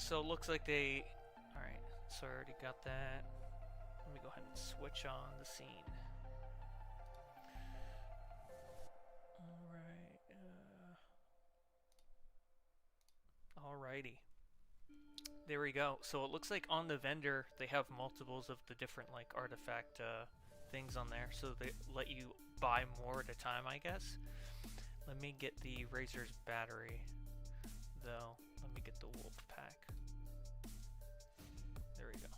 So it looks like they... Alright, so I already got that. Let me go ahead and switch on the scene. Alright. Alrighty. There we go. So it looks like on the vendor, they have multiples of the different like artifact things on there. So they let you buy more at a time, I guess. Let me get the Razer's battery, though. Let me get the wolf pack. There we go.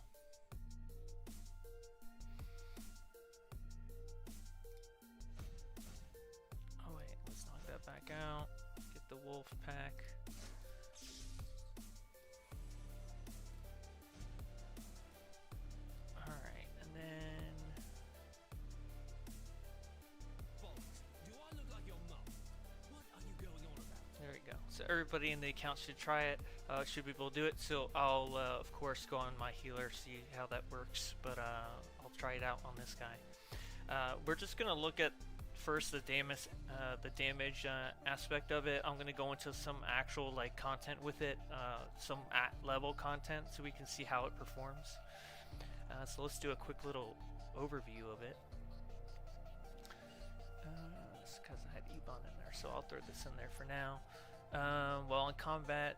Oh wait, let's knock that back out. Get the wolf pack. Alright, and then... Folks, do I look like your mom? What are you going on about? There we go. So everybody in the account should try it, should be able to do it. So I'll, of course, go on my healer, see how that works, but I'll try it out on this guy. We're just going to look at first the damage aspect of it. I'm going to go into some actual like content with it, some at-level content, so we can see how it performs. So let's do a quick little overview of it. It's because I had E-Bond in there, so I'll throw this in there for now. While in combat,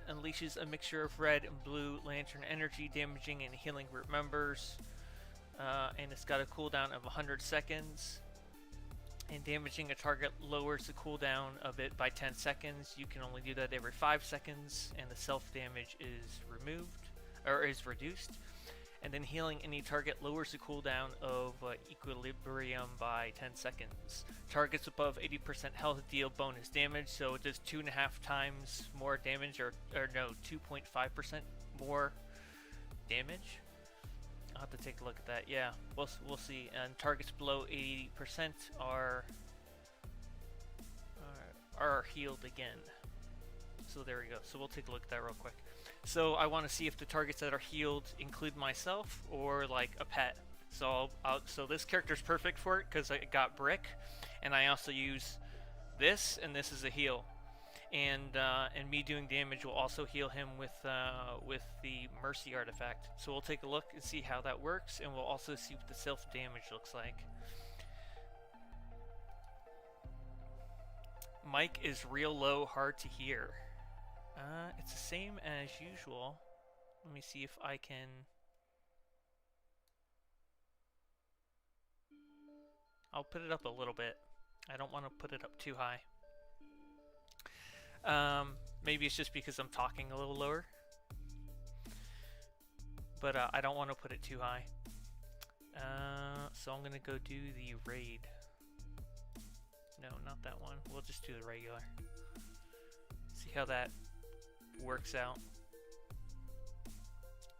unleashes a mixture of red and blue lantern energy, damaging and healing group members. And it's got a cooldown of 100 seconds. And damaging a target lowers the cooldown of it by 10 seconds. You can only do that every 5 seconds, and the self-damage is removed, or is reduced. And then healing any target lowers the cooldown of equilibrium by 10 seconds. Targets above 80% health deal bonus damage, so it does 2.5 times more damage, or no, 2.5% more damage. I'll have to take a look at that. Yeah, we'll see. And targets below 80% are healed again. So there we go. So we'll take a look at that real quick. So I want to see if the targets that are healed include myself or like a pet. So so this character's perfect for it because I got brick, and I also use this, and this is a heal. And me doing damage will also heal him with the Mercy artifact. So we'll take a look and see how that works, and we'll also see what the self-damage looks like. Mic is real low, hard to hear. It's the same as usual. Let me see if I can... I'll put it up a little bit. I don't want to put it up too high. Maybe it's just because I'm talking a little lower. But I don't want to put it too high. So I'm going to go do the raid. No, not that one. We'll just do the regular. See how that works out.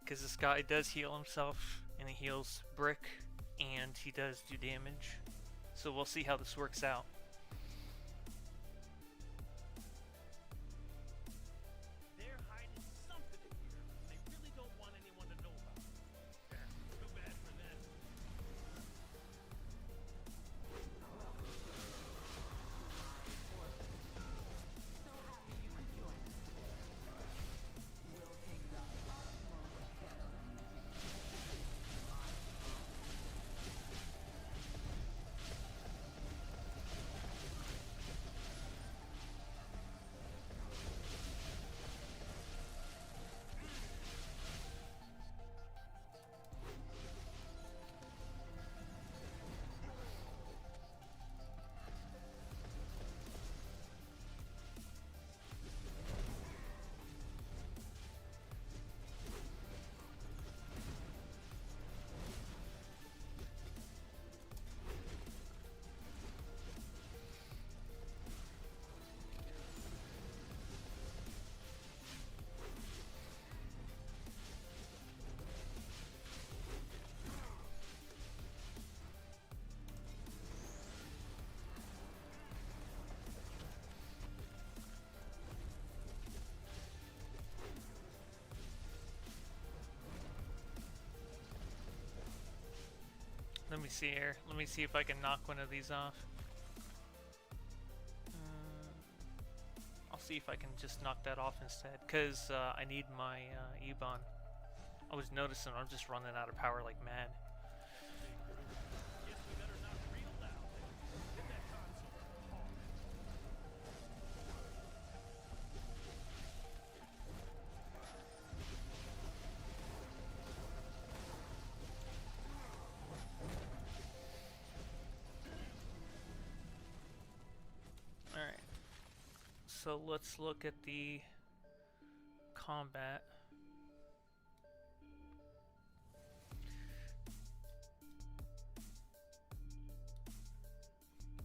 Because this guy does heal himself, and he heals brick, and he does do damage. So we'll see how this works out. They're hiding something in here, and they really don't want anyone to know about it. Too bad for them. So happy you could join us today. We'll take the utmost care of you. Let me see here. Let me see if I can knock one of these off. see if I can just knock that off instead, because I need my E-Bon. I was noticing I'm just running out of power like mad. Guess we better knock real loud. Hit that console hard. Alright. So let's look at the combat.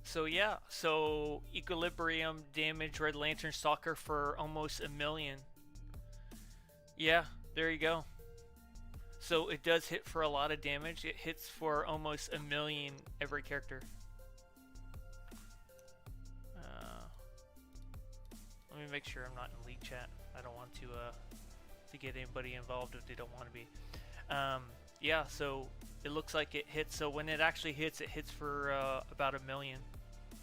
So yeah, so equilibrium damage Red Lantern Stalker for almost 1,000,000. Yeah, there you go. So it does hit for a lot of damage. It hits for almost 1,000,000 every character. Let me make sure I'm not in league chat. I don't want to get anybody involved if they don't want to be. Yeah, so it looks like it hits. So when it actually hits, it hits for about 1,000,000.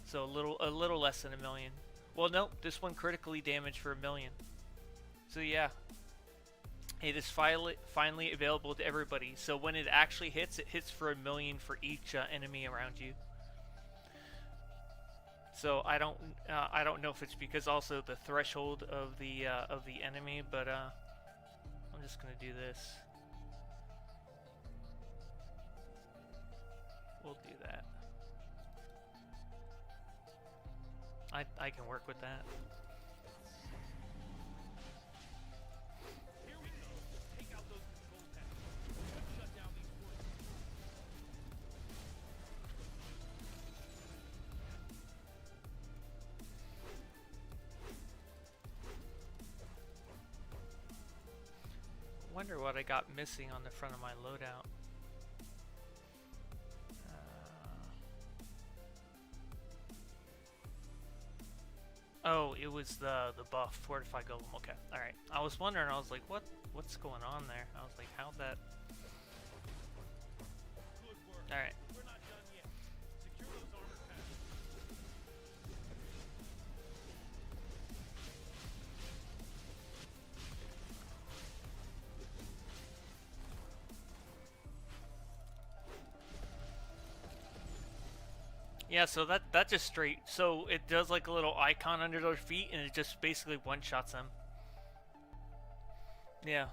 So a little less than 1,000,000. Well, no, this one critically damaged for 1,000,000. So yeah, it is finally available to everybody. So when it actually hits, it hits for 1,000,000 for each enemy around you. So I don't know if it's because also the threshold of the enemy, but I'm just gonna do this. We'll do that. I can work with that. Here we go. Take out those control panels. Shut down these ports. Wonder what I got missing on the front of my loadout. Oh, it was the buff, Fortify Golem. Okay, all right. I was wondering. I was like, what's going on there? I was like, how'd that? Good work. All right. We're not done yet. Secure those armor panels. Yeah, so that just straight. So it does like a little icon under their feet, and it just basically one-shots them. Yeah.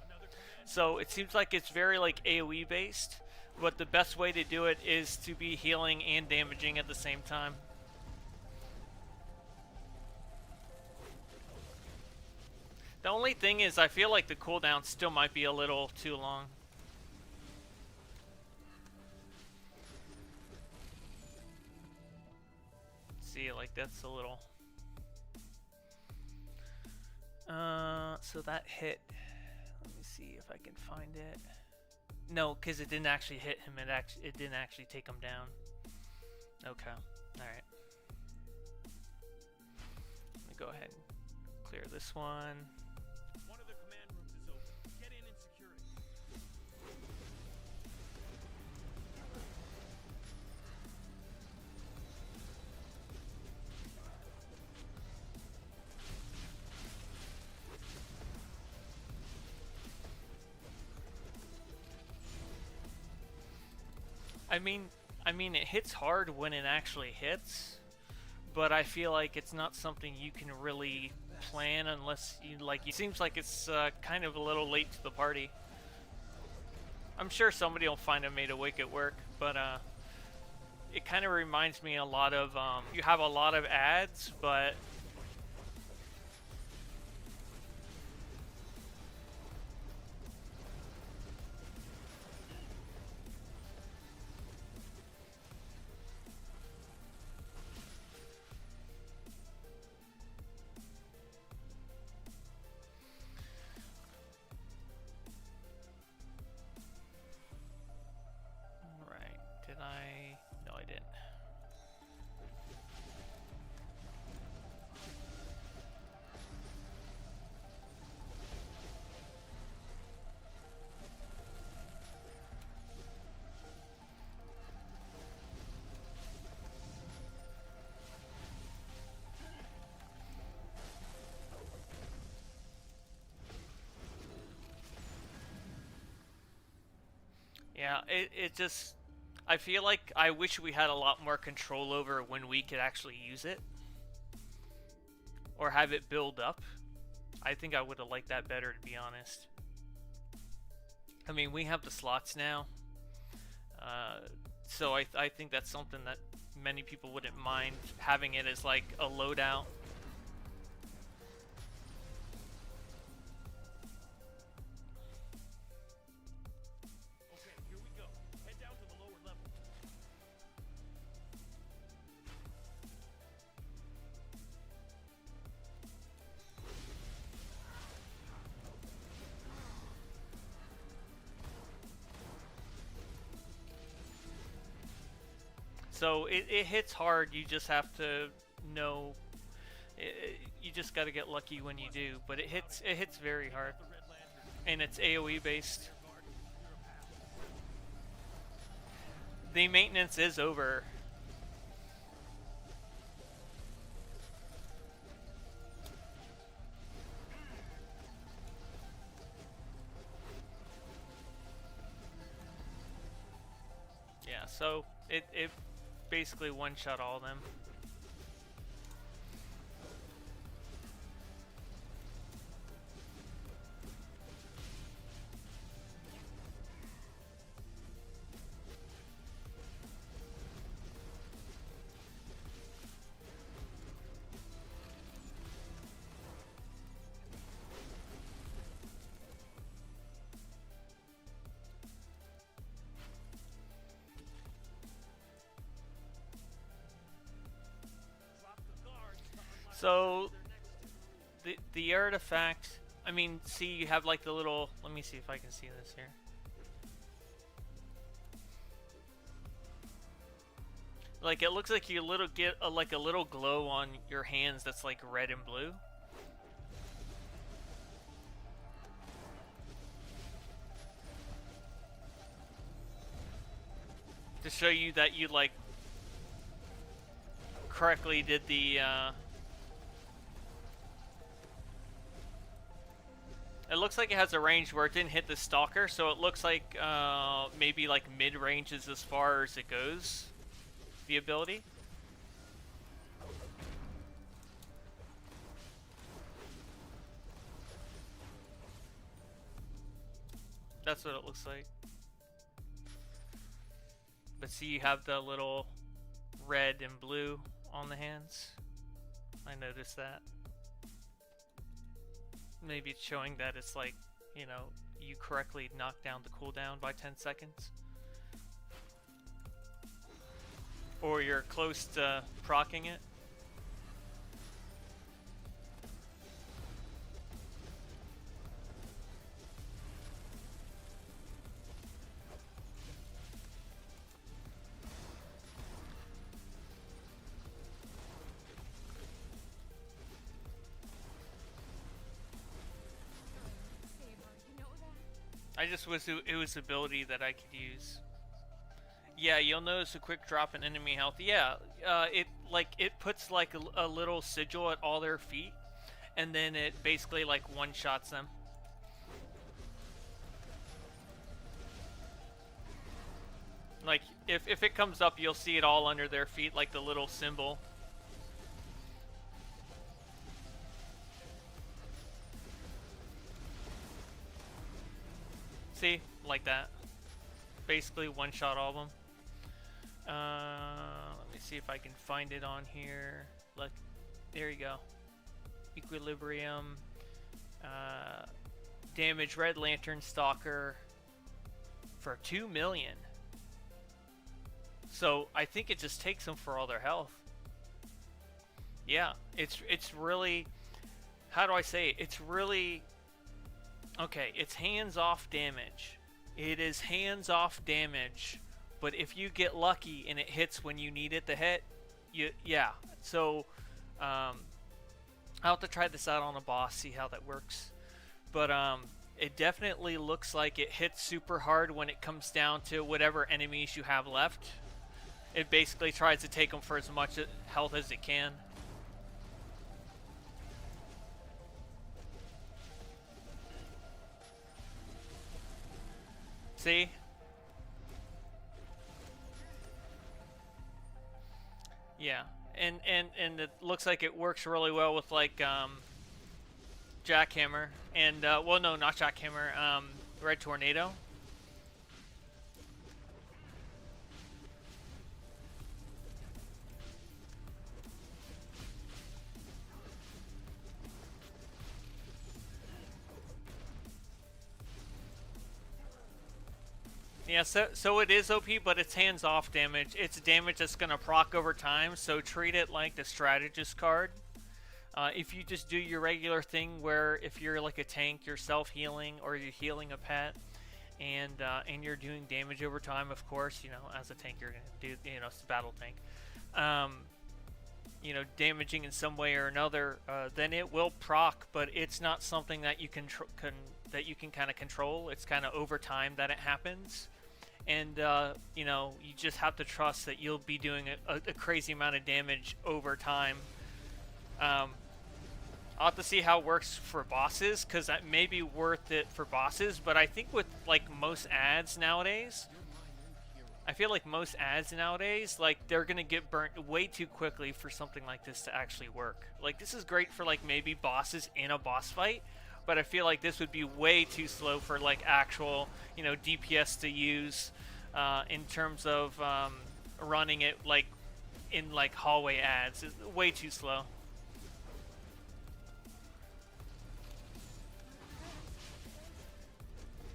Another command. So it seems like it's very like AoE based, but the best way to do it is to be healing and damaging at the same time. The only thing is, I feel like the cooldown still might be a little too long. See, like that's a little. So that hit. Let me see if I can find it. No, because it didn't actually hit him. It didn't actually take him down. Okay. All right. Let me go ahead and clear this one. One of the command rooms is open. Get in and secure it. I mean, it hits hard when it actually hits, but I feel like it's not something you can really plan unless you like. It seems like it's kind of a little late to the party. I'm sure somebody will find a way to make it work, but it kind of reminds me a lot of you have a lot of ads, but No, I didn't. Yeah, it just, I feel like I wish we had a lot more control over when we could actually use it. Or have it build up. I think I would have liked that better, to be honest. I mean, we have the slots now. So I think that's something that many people wouldn't mind having it as like a loadout. Okay, here we go. Head down to the lower level. So it hits hard, you just have to know, you just got to get lucky when you do, but it hits very hard, The red lantern. and it's AoE based. Guard, clear a path. The maintenance is over. Yeah, so it basically one-shot all of them. Drop the guards to unlock So their next. the artifact, I mean, see, you have like the little, let me see if I can see this here. Like, it looks like you get like a little glow on your hands that's like red and blue. To show you that you like correctly did the it looks like it has a range where it didn't hit the stalker, so it looks like maybe like mid-range is as far as it goes, the ability. That's what it looks like. But see, you have the little red and blue on the hands. I noticed that. Maybe it's showing that it's like, you know, you correctly knocked down the cooldown by 10 seconds. Or you're close to proccing it. Saber, you know that? I just wish it was an ability that I could use. Yeah, you'll notice a quick drop in enemy health. Yeah, it puts like a little sigil at all their feet, and then it basically like one-shots them. Like if it comes up, you'll see it all under their feet, like the little symbol. See, like that. Basically one-shot all of them. Let me see if I can find it on here. Look, there you go. Equilibrium. Damage Red Lantern Stalker for 2 million. So I think it just takes them for all their health. Yeah, it's really, how do I say it? It's really, okay, it's hands-off damage. It is hands-off damage, but if you get lucky and it hits when you need it to hit, yeah. So I'll have to try this out on a boss, see how that works. But it definitely looks like it hits super hard when it comes down to whatever enemies you have left. It basically tries to take them for as much health as it can. See? Yeah, and it looks like it works really well with like Jackhammer and well, no, not Jackhammer. Red Tornado. Yeah, so it is OP, but it's hands-off damage. It's damage that's gonna proc over time, so treat it like the strategist card. If you just do your regular thing, where if you're like a tank, you're self-healing or you're healing a pet, and you're doing damage over time, of course, you know, as a tank, you're gonna do, you know, it's a battle tank. You know, damaging in some way or another, then it will proc, but it's not something that you can kind of control. It's kind of over time that it happens, and you know, you just have to trust that you'll be doing a crazy amount of damage over time. I'll have to see how it works for bosses, because that may be worth it for bosses, but I think with like most ads nowadays, I feel like most ads nowadays, like, they're gonna get burnt way too quickly for something like this to actually work. Like, this is great for like maybe bosses in a boss fight, but I feel like this would be way too slow for like actual, you know, DPS to use in terms of running it like in like hallway ads. It's way too slow.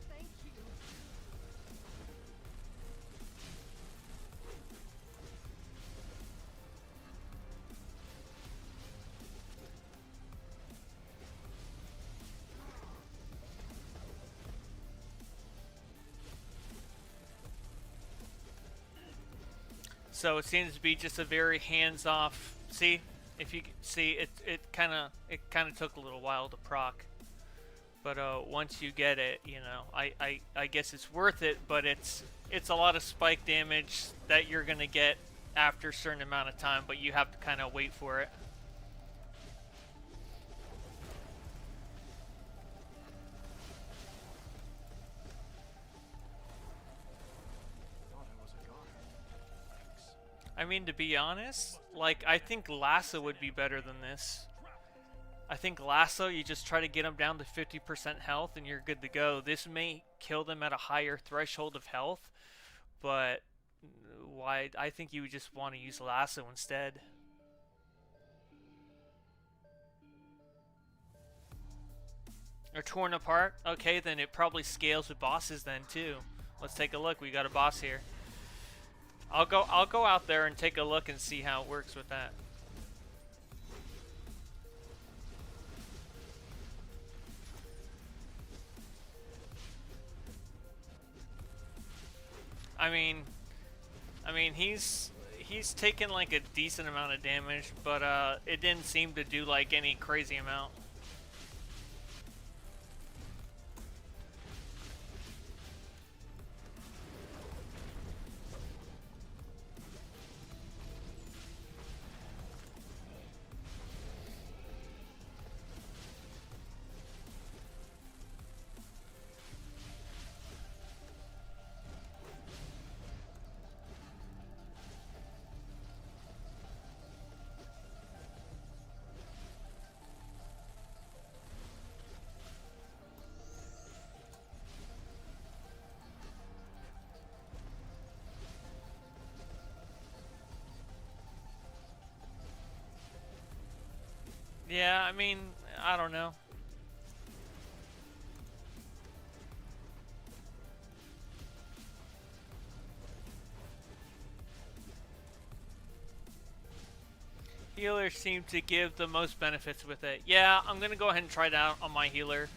Thank you. So it seems to be just a very hands-off. See, if you see it, it kind of took a little while to proc, but once you get it, you know, I guess it's worth it. But it's a lot of spike damage that you're gonna get after a certain amount of time, but you have to kind of wait for it. I mean, to be honest, like, I think Lasso would be better than this. I think Lasso, you just try to get them down to 50% health and you're good to go. This may kill them at a higher threshold of health, but why? I think you would just want to use Lasso instead. Or Torn Apart? Okay, then it probably scales with bosses then too. Let's take a look. We got a boss here. I'll go out there and take a look and see how it works with that. I mean he's taken like a decent amount of damage, but it didn't seem to do like any crazy amount. Yeah, I mean, I don't know. Healers seem to give the most benefits with it. Yeah, I'm gonna go ahead and try it out on my healer.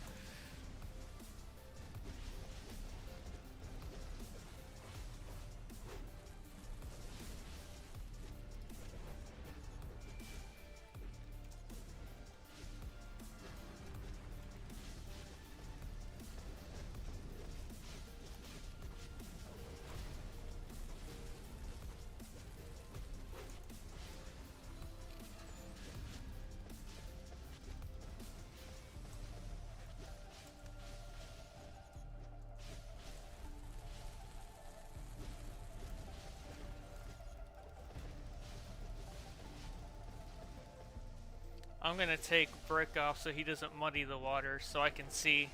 I'm gonna take Brick off so he doesn't muddy the water, so I can see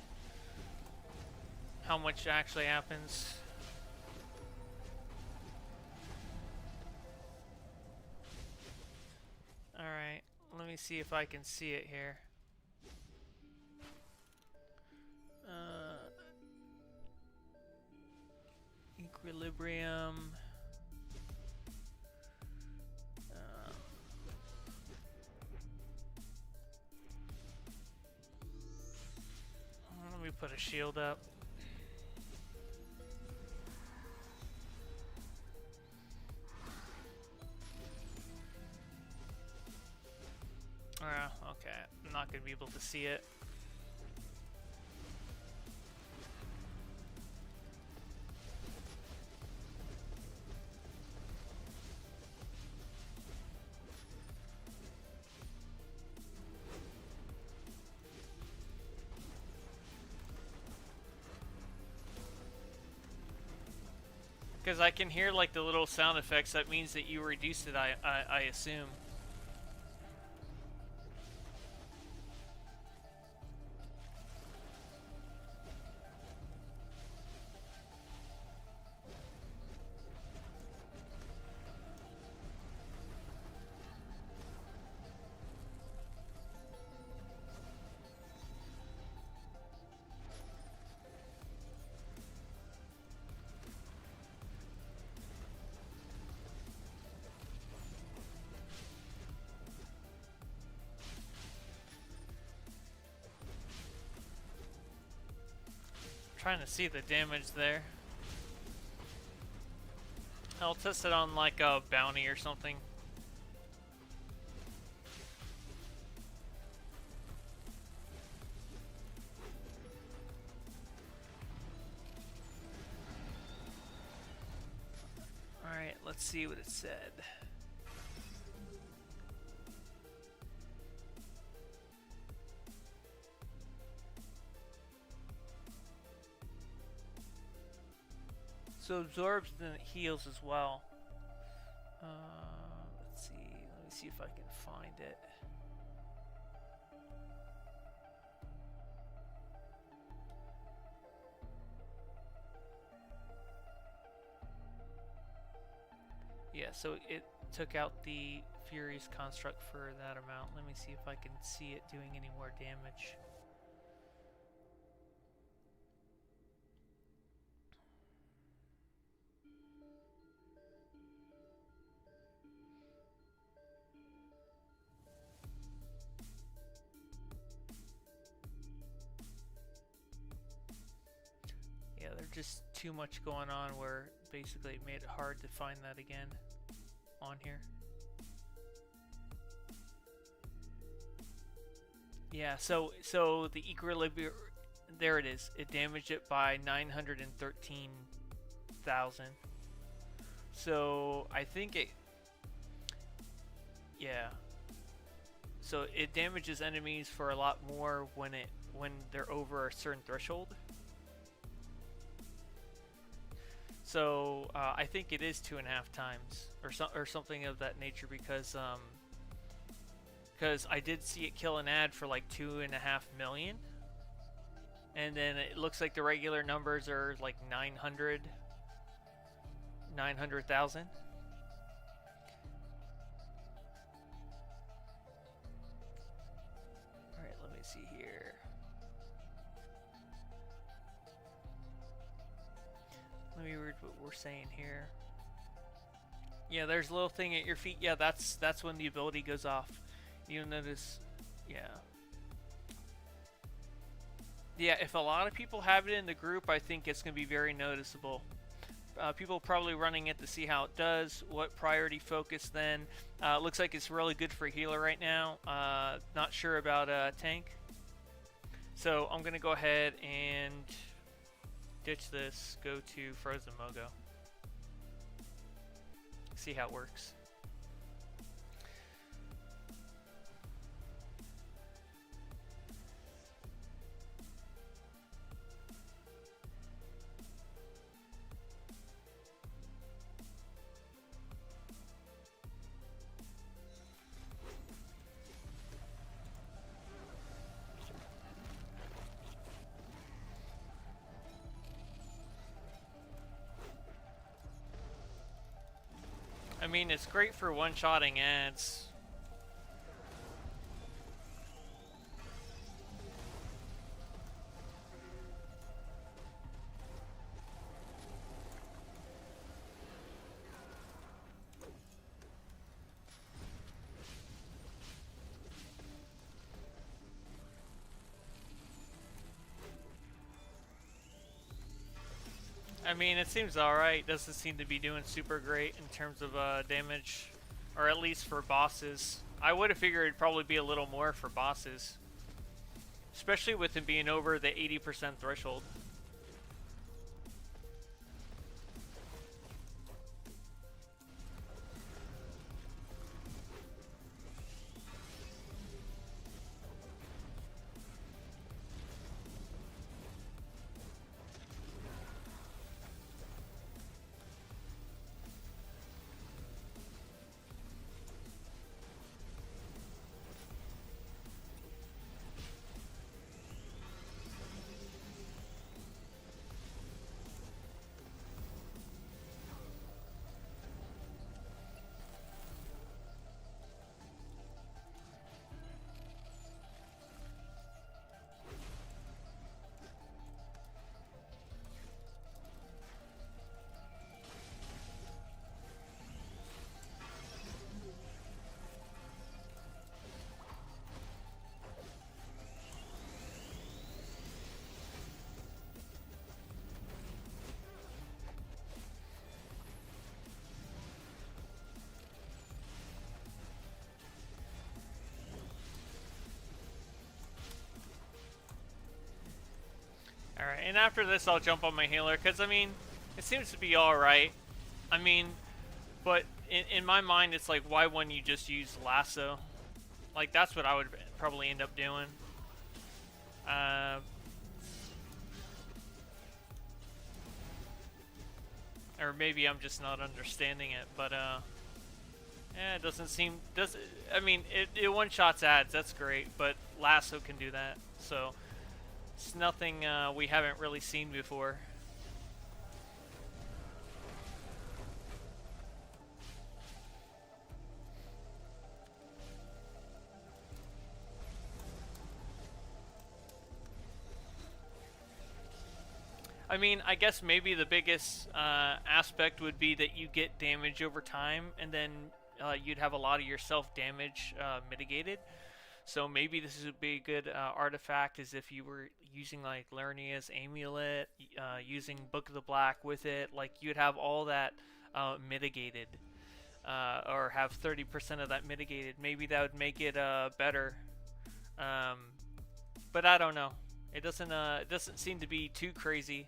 how much actually happens. Alright, let me see if I can see it here. Equilibrium. Let me put a shield up. Okay, I'm not gonna be able to see it. Because I can hear like the little sound effects, that means that you reduced it, I assume. Trying to see the damage there. I'll test it on like a bounty or something. Alright, let's see what it said. So absorbs and it heals as well. Let's see. Let me see if I can find it. Yeah, so it took out the Fury's construct for that amount. Let me see if I can see it doing any more damage. Yeah, there's just too much going on where basically it made it hard to find that again on here. Yeah, so the equilibrium, there it is. It damaged it by 913,000. So I think it, yeah. So it damages enemies for a lot more when they're over a certain threshold. So I think it is 2.5 times or something of that nature, because I did see it kill an ad for like 2.5 million, and then it looks like the regular numbers are like 900,000. All right, let me see here. Let me read what we're saying here. Yeah, there's a little thing at your feet. Yeah, that's when the ability goes off. You'll notice, yeah. Yeah, if a lot of people have it in the group, I think it's going to be very noticeable. People probably running it to see how it does, what priority focus then. Looks like it's really good for a healer right now. Not sure about a tank. So I'm going to go ahead and ditch this, go to Frozen Mogo. See how it works. I mean, it's great for one-shotting ads. I mean, it seems alright. Doesn't seem to be doing super great in terms of damage. Or at least for bosses. I would have figured it'd probably be a little more for bosses. Especially with him being over the 80% threshold. Alright, and after this I'll jump on my healer, because I mean, it seems to be alright. I mean, but in my mind it's like, why wouldn't you just use lasso? Like, that's what I would probably end up doing. Or maybe I'm just not understanding it, but yeah, it doesn't seem, I mean, it one-shots ads, that's great, but lasso can do that, so it's nothing we haven't really seen before. I mean, I guess maybe the biggest aspect would be that you get damage over time, and then you'd have a lot of your self-damage mitigated. So maybe this would be a good artifact, is if you were using like Lernia's amulet, using Book of the Black with it, like you'd have all that mitigated, or have 30% of that mitigated. Maybe that would make it better. But I don't know. It doesn't seem to be too crazy,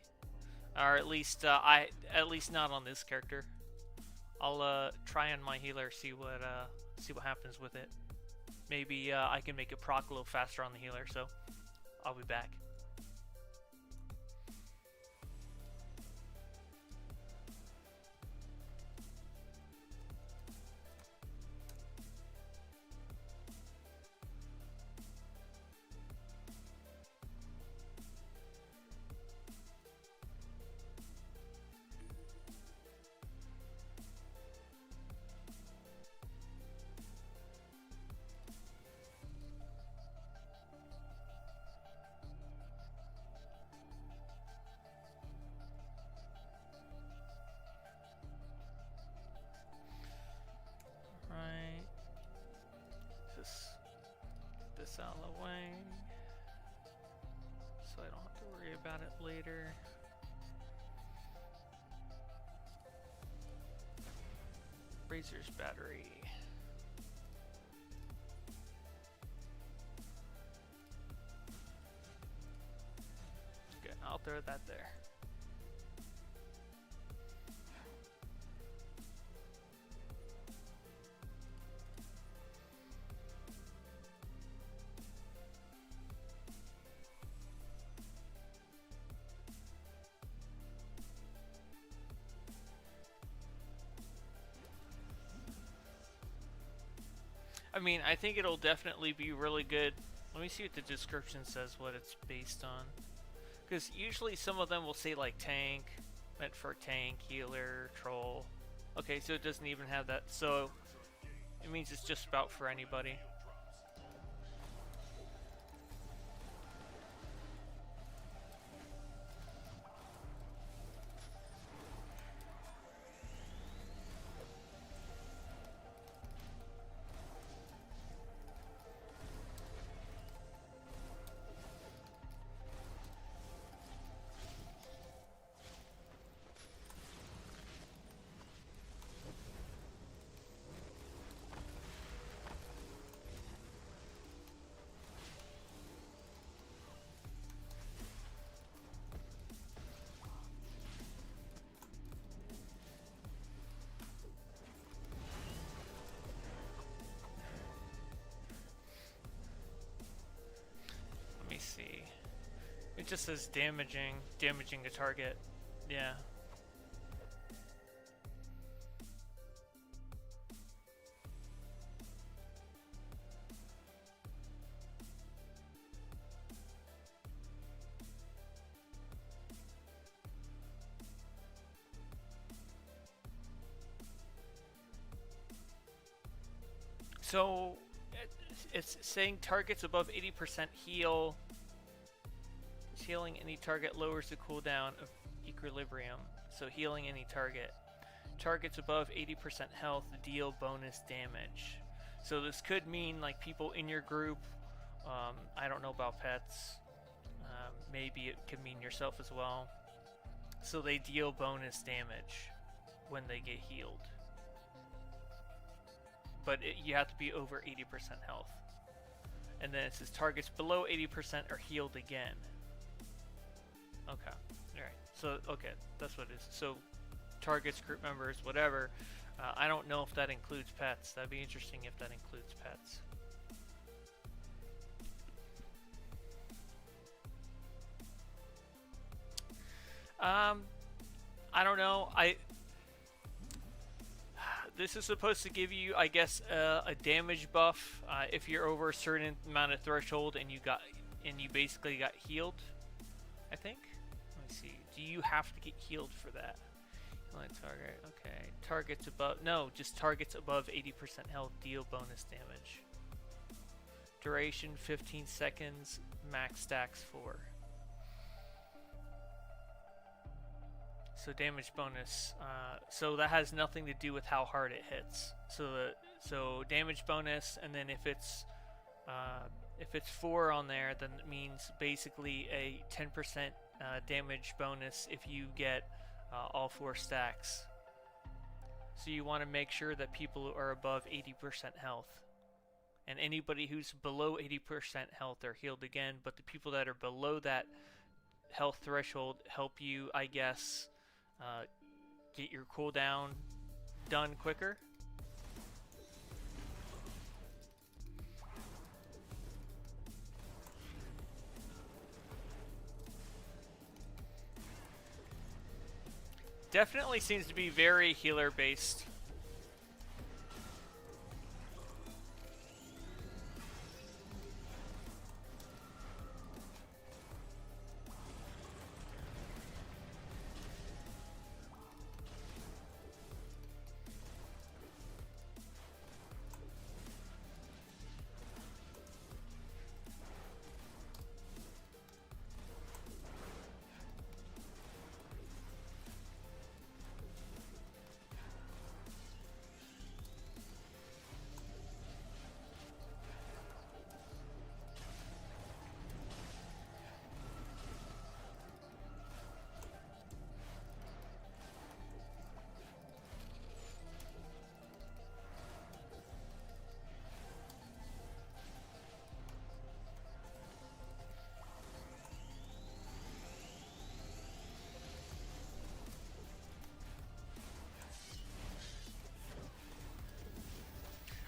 or at least at least not on this character. I'll try on my healer, see what happens with it. Maybe I can make it proc a little faster on the healer, so I'll be back. Out of the way so I don't have to worry about it later. Razer's battery. Good, I'll throw that there. I mean, I think it'll definitely be really good. Let me see what the description says, what it's based on. Because usually some of them will say like tank, meant for tank, healer, troll. Okay, so it doesn't even have that. So it means it's just about for anybody. Let me see. It just says damaging a target. Yeah. So it's saying targets above 80% heal. Healing any target lowers the cooldown of equilibrium. So healing any target. Targets above 80% health deal bonus damage. So this could mean like people in your group. I don't know about pets. Maybe it could mean yourself as well. So they deal bonus damage when they get healed. But you have to be over 80% health. And then it says targets below 80% are healed again. Okay. Alright. So, okay. That's what it is. So, targets, group members, whatever. I don't know if that includes pets. That'd be interesting if that includes pets. I don't know. This is supposed to give you, I guess, a damage buff if you're over a certain amount of threshold and you basically got healed. I think. Let me see. Do you have to get healed for that? Healing target. Okay. Targets above. No, just targets above 80% health deal bonus damage. Duration 15 seconds. Max stacks 4. So damage bonus. So that has nothing to do with how hard it hits. So damage bonus, and then if it's 4 on there, then it means basically a 10% damage bonus if you get all 4 stacks. So you want to make sure that people are above 80% health. And anybody who's below 80% health are healed again, but the people that are below that health threshold help you, I guess, get your cooldown done quicker. Definitely seems to be very healer based.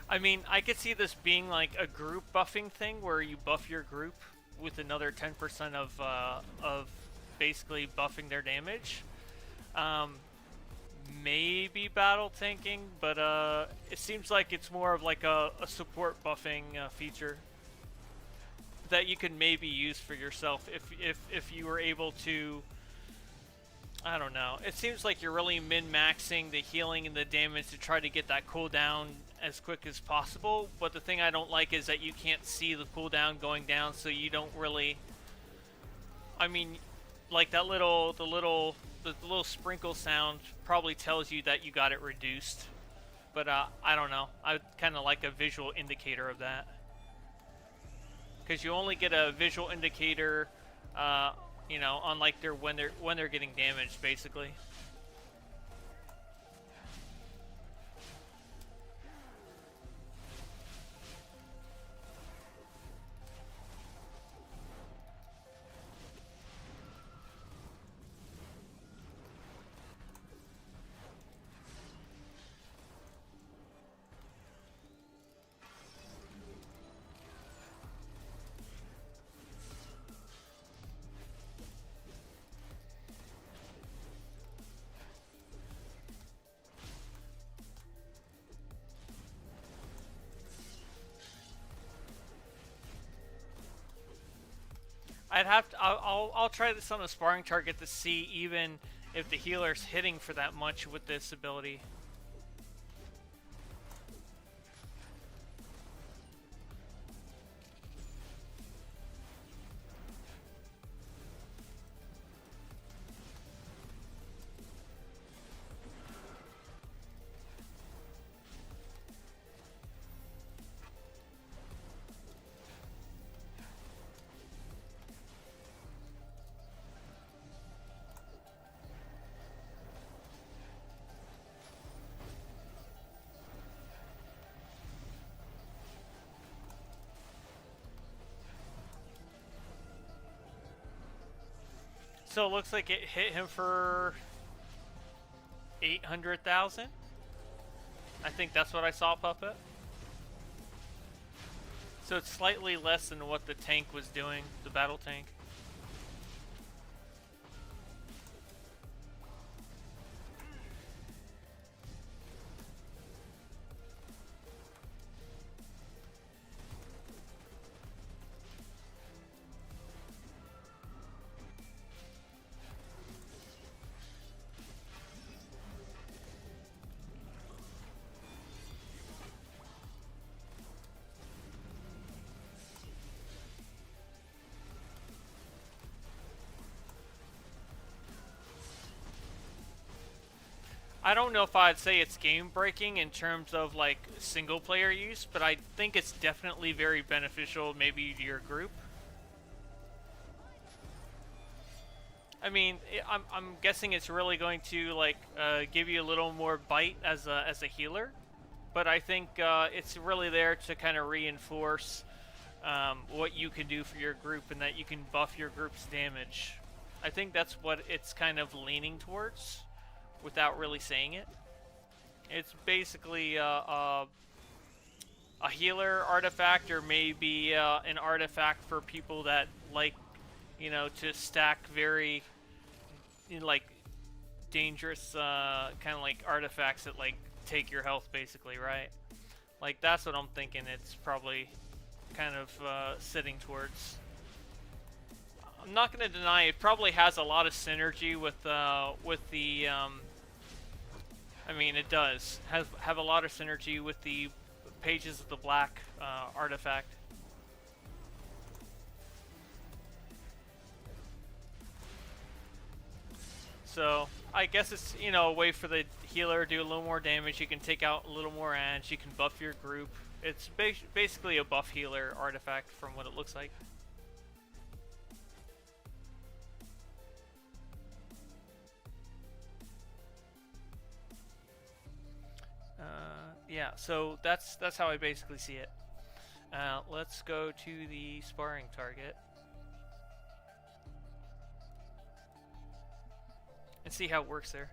I mean, I could see this being like a group buffing thing where you buff your group with another 10% of basically buffing their damage. Maybe battle tanking, but it seems like it's more of like a support buffing feature that you can maybe use for yourself if you were able to I don't know. It seems like you're really min-maxing the healing and the damage to try to get that cooldown as quick as possible. But the thing I don't like is that you can't see the cooldown going down, so you don't really. I mean, like the little sprinkle sound probably tells you that you got it reduced. But I don't know. I kind of like a visual indicator of that, because you only get a visual indicator. You know, on like when they're getting damaged, basically. I'd have to. I'll try this on a sparring target to see even if the healer's hitting for that much with this ability. So it looks like it hit him for 800,000. I think that's what I saw pop up. So it's slightly less than what the tank was doing, the battle tank. I don't know if I'd say it's game breaking in terms of like single player use, but I think it's definitely very beneficial maybe to your group. I mean, I'm guessing it's really going to like give you a little more bite as a healer, but I think it's really there to kind of reinforce what you can do for your group and that you can buff your group's damage. I think that's what it's kind of leaning towards, without really saying it. It's basically a healer artifact, or maybe an artifact for people that like, you know, to stack very, you know, like dangerous kind of like artifacts that like take your health, basically, right? Like that's what I'm thinking. It's probably kind of sitting towards. I'm not going to deny it probably has a lot of synergy with the. I mean, it does have a lot of synergy with the Pages of the Black artifact. So I guess it's, you know, a way for the healer to do a little more damage. You can take out a little more edge. You can buff your group. It's basically a buff healer artifact from what it looks like. Yeah, so that's how I basically see it. Let's go to the sparring target and see how it works there.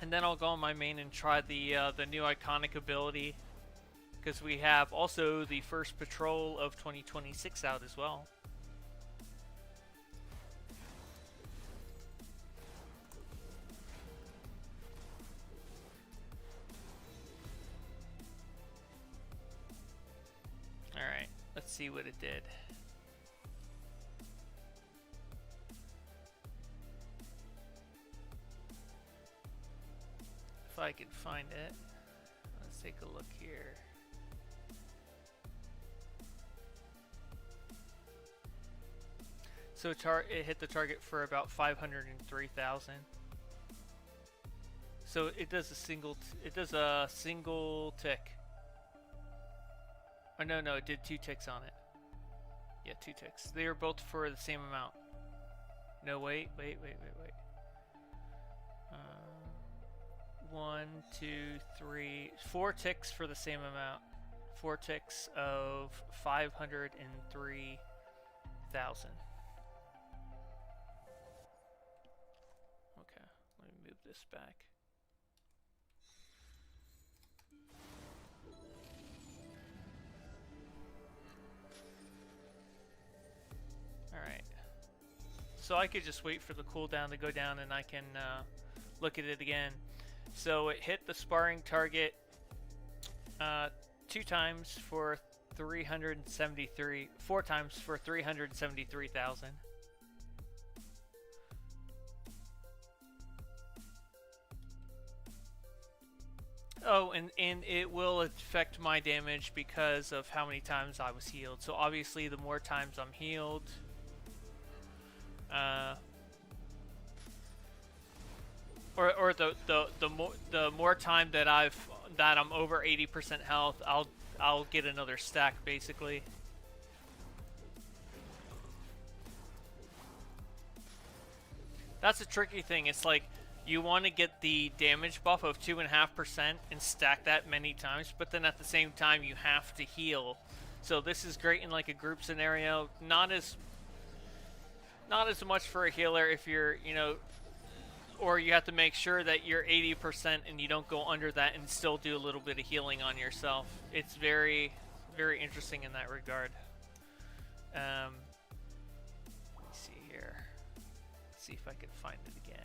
And then I'll go on my main and try the new iconic ability, because we have also the first patrol of 2026 out as well. see what it did. If I could find it. Let's take a look here. So it hit the target for about 503,000. So it does a single tick. Oh no, it did 2 ticks on it. Yeah, 2 ticks. They were both for the same amount. No, wait. 1, 2, 3, 4 ticks for the same amount. 4 ticks of 503,000. Okay, let me move this back. Alright. So I could just wait for the cooldown to go down and I can look at it again. So it hit the sparring target 2 times for 4 times for 373,000. Oh, and it will affect my damage because of how many times I was healed. So obviously the more times I'm healed, or the more time that I'm over 80% health, I'll get another stack basically. That's a tricky thing. It's like you want to get the damage buff of 2.5% and stack that many times, but then at the same time you have to heal. So this is great in like a group scenario. Not as much for a healer if you're, or you have to make sure that you're 80% and you don't go under that and still do a little bit of healing on yourself. It's very, very interesting in that regard. Let me see here. Let's see if I can find it again.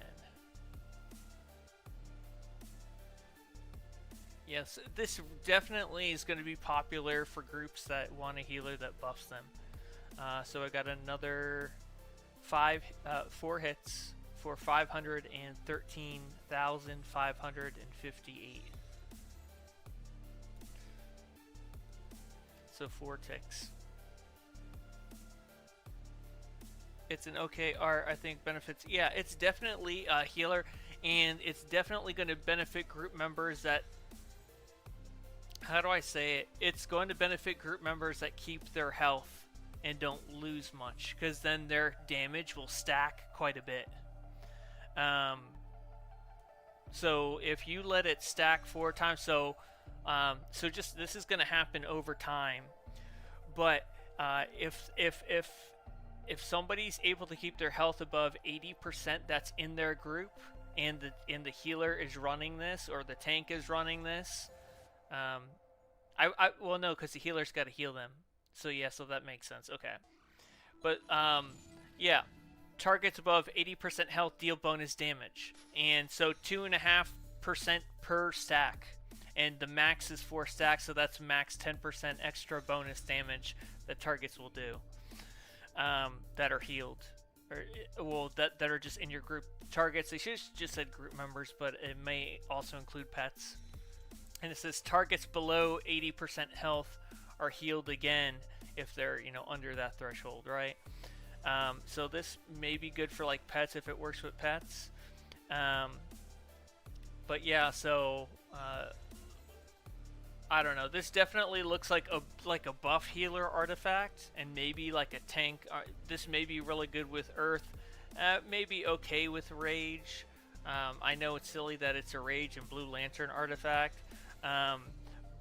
Yes, this definitely is going to be popular for groups that want a healer that buffs them. So I got another 4 hits for 513,558. So 4 ticks. It's an okay art, I think benefits. Yeah, it's definitely a healer, and it's definitely going to benefit group members that, how do I say it? It's going to benefit group members that keep their health and don't lose much, because then their damage will stack quite a bit. So if you let it stack 4 times, so just this is going to happen over time. But if somebody's able to keep their health above 80% that's in their group, and the healer is running this, or the tank is running this, well, no, because the healer's got to heal them. So yeah, so that makes sense. Okay, but yeah, targets above 80% health deal bonus damage, and so 2.5% per stack, and the max is 4 stacks, so that's max 10% extra bonus damage that targets will do, that are healed, or well, that are just in your group. Targets, they should have just said group members, but it may also include pets. And it says targets below 80% health are healed again if they're, under that threshold, right? So this may be good for like pets if it works with pets. But yeah, so I don't know. This definitely looks like a buff healer artifact, and maybe like a tank. This may be really good with Earth. Maybe okay with Rage. I know it's silly that it's a Rage and Blue Lantern artifact.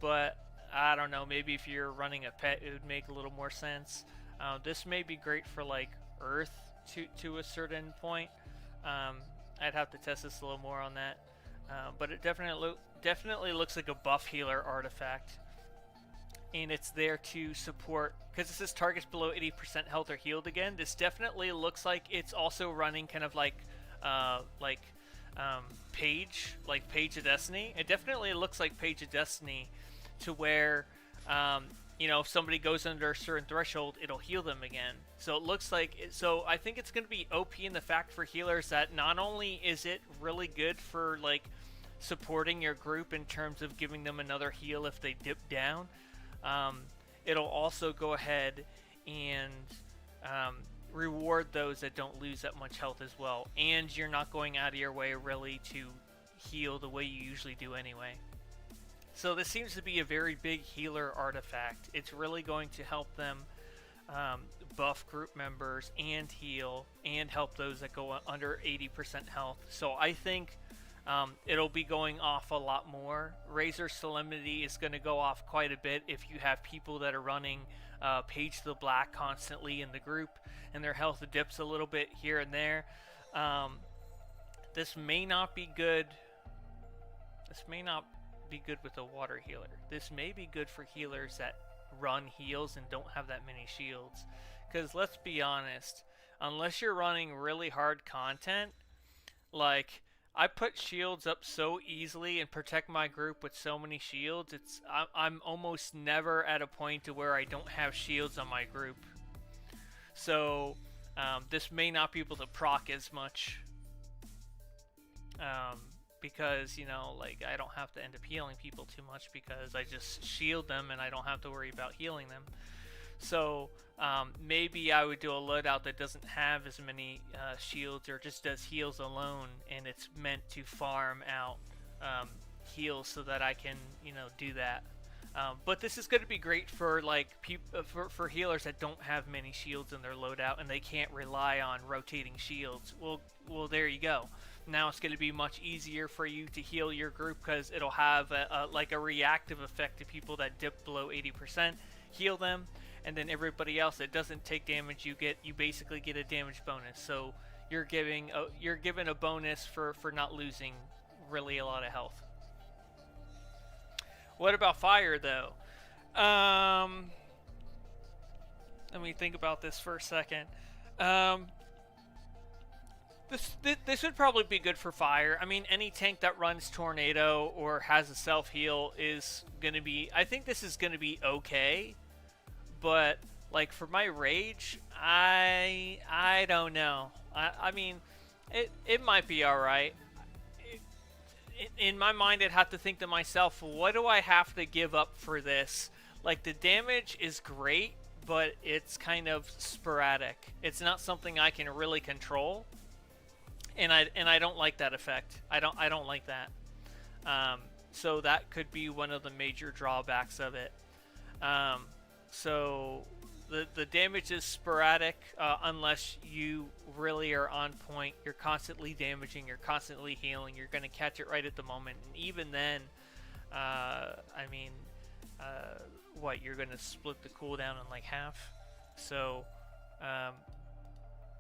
But I don't know, maybe if you're running a pet, it would make a little more sense. This may be great for like Earth to a certain point. I'd have to test this a little more on that. But it definitely looks like a buff healer artifact, and it's there to support, because it says targets below 80% health are healed again. This definitely looks like it's also running kind of like Page of Destiny. It definitely looks like Page of Destiny, to where you know, if somebody goes under a certain threshold, it'll heal them again. So it looks like so I think it's going to be OP in the fact for healers that not only is it really good for like supporting your group in terms of giving them another heal if they dip down, it'll also go ahead and reward those that don't lose that much health as well. And you're not going out of your way really to heal the way you usually do anyway. So this seems to be a very big healer artifact. It's really going to help them buff group members and heal and help those that go under 80% health. So I think it'll be going off a lot more. Razer Solemnity is going to go off quite a bit if you have people that are running Page to the Black constantly in the group and their health dips a little bit here and there. This may not be good. This may not be good with a water healer. This may be good for healers that run heals and don't have that many shields. Because let's be honest, unless you're running really hard content, like I put shields up so easily and protect my group with so many shields, I'm almost never at a point to where I don't have shields on my group. So this may not be able to proc as much. Because, you know, like I don't have to end up healing people too much because I just shield them and I don't have to worry about healing them. So maybe I would do a loadout that doesn't have as many shields or just does heals alone, and it's meant to farm out heals so that I can, you know, do that. But this is going to be great for like for healers that don't have many shields in their loadout and they can't rely on rotating shields. Well, there you go. Now it's going to be much easier for you to heal your group because it'll have like a reactive effect to people that dip below 80%. Heal them, and then everybody else that doesn't take damage, you basically get a damage bonus. So you're given a bonus for not losing really a lot of health. What about fire though? Let me think about this for a second. This would probably be good for fire. I mean, any tank that runs tornado or has a self heal is gonna be. I think this is gonna be okay, but like for my rage, I don't know. I mean, it might be all right. In my mind, I'd have to think to myself, what do I have to give up for this? Like the damage is great, but it's kind of sporadic. It's not something I can really control. And I don't like that effect. I don't like that. So that could be one of the major drawbacks of it. So the damage is sporadic unless you really are on point. You're constantly damaging. You're constantly healing. You're going to catch it right at the moment. And even then, I mean, what, you're going to split the cooldown in like half. So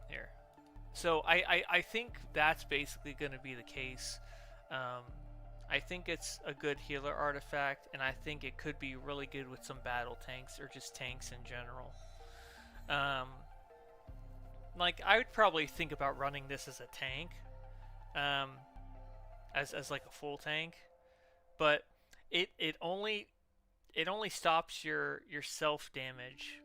here. So I think that's basically going to be the case. I think it's a good healer artifact, and I think it could be really good with some battle tanks or just tanks in general. Like I would probably think about running this as a tank, as like a full tank, but it only stops your self damage.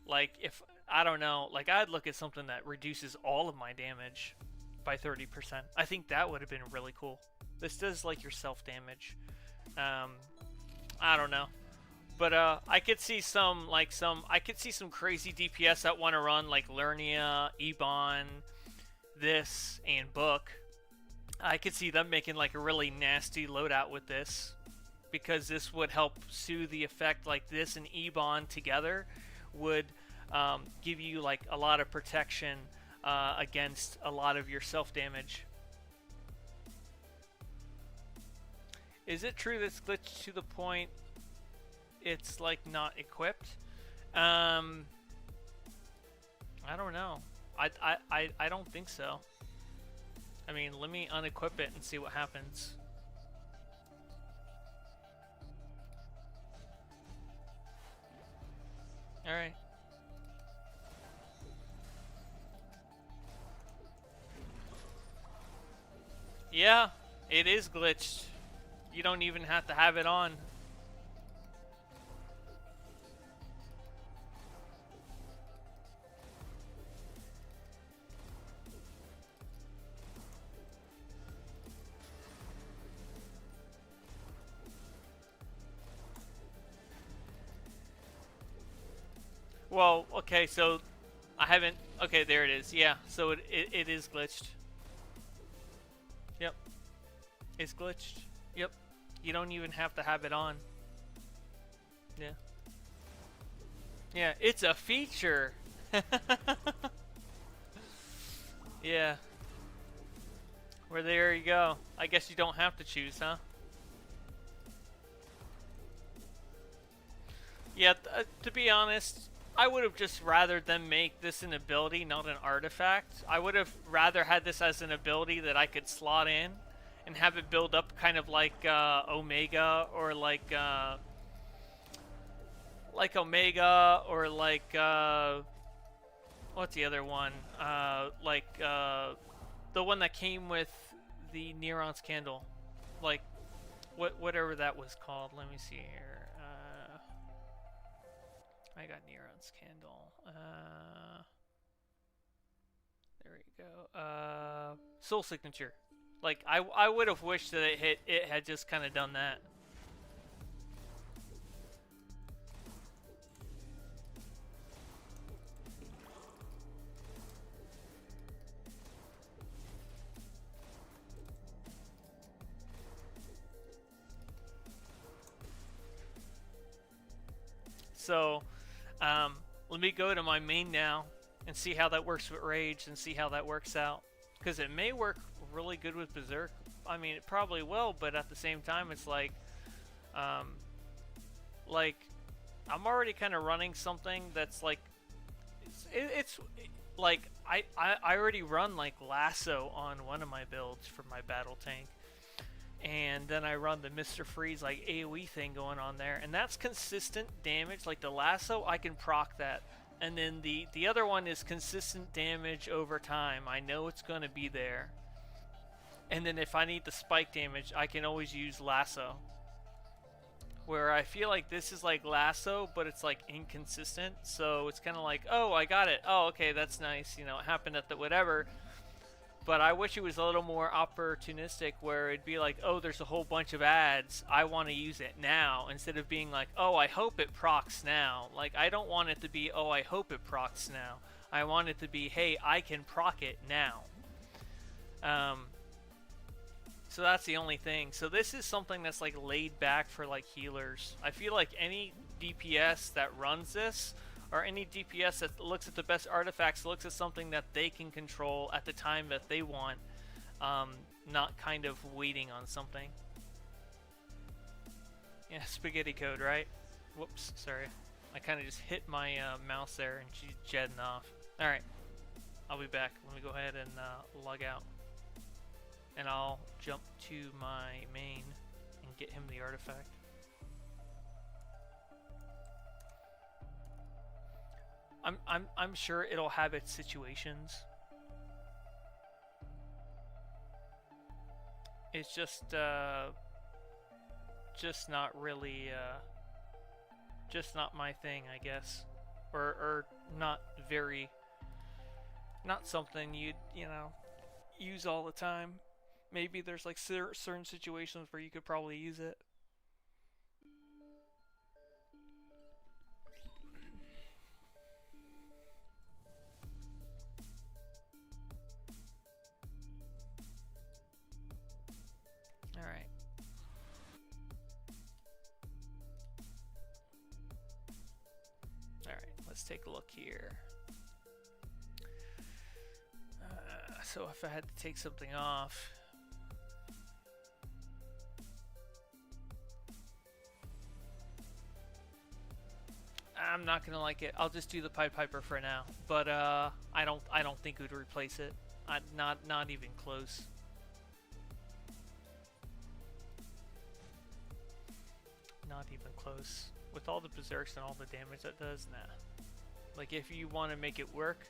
Like if I don't know, like I'd look at something that reduces all of my damage by 30%. I think that would have been really cool. This does like your self damage. I don't know, but I could see some crazy DPS that want to run like Lernia, Ebon, this, and Book. I could see them making like a really nasty loadout with this, because this would help soothe the effect. Like this and Ebon together would give you like a lot of protection against a lot of your self damage. Is it true this glitched to the point it's like not equipped? I don't know. I don't think so. I mean, let me unequip it and see what happens. Alright. Yeah, it is glitched. You don't even have to have it on. Well, okay, so I haven't. Okay, there it is. Yeah, so it is glitched. Yep, it's glitched. Yep, you don't even have to have it on. Yeah. Yeah, it's a feature. Yeah. Well, there you go. I guess you don't have to choose, huh? Yeah, to be honest, I would have just rather them make this an ability, not an artifact. I would have rather had this as an ability that I could slot in and have it build up kind of Omega or like Omega or what's the other one? The one that came with the Neuron's candle, like whatever that was called. Let me see here. I got Neuron's candle. There we go. Soul signature. Like I would have wished that it had just kind of done that. So, let me go to my main now and see how that works with Rage and see how that works out. Because it may work really good with Berserk. I mean, it probably will, but at the same time, it's like I'm already kind of running something that's like, it's like, I already run like Lasso on one of my builds for my battle tank. And then I run the Mr. Freeze like AoE thing going on there, and that's consistent damage. Like the Lasso, I can proc that, and then the other one is consistent damage over time. I know it's going to be there. And then if I need the spike damage, I can always use Lasso. Where I feel like this is like Lasso, but it's like inconsistent. So it's kind of like, oh, I got it. Oh, okay, that's nice. You know, it happened at the whatever. But I wish it was a little more opportunistic where it'd be like, oh, there's a whole bunch of ads. I want to use it now. Instead of being like, oh, I hope it procs now. Like, I don't want it to be, oh, I hope it procs now. I want it to be, hey, I can proc it now. So that's the only thing. So this is something that's like laid back for like healers. I feel like any DPS that runs this, or any DPS that looks at the best artifacts, looks at something that they can control at the time that they want, not kind of waiting on something. Yeah, spaghetti code, right? Whoops, sorry. I kind of just hit my mouse there and she's jetting off. Alright, I'll be back. Let me go ahead and log out. And I'll jump to my main and get him the artifact. I'm sure it'll have its situations. It's just not really just not my thing, I guess, or not something you'd use all the time. Maybe there's like certain situations where you could probably use it. Alright. Alright, let's take a look here. So if I had to take something off, I'm not gonna like it. I'll just do the Pied Piper for now. But I don't think it would replace it. Not even close. Not even close. With all the berserks and all the damage that does, nah. Like if you want to make it work,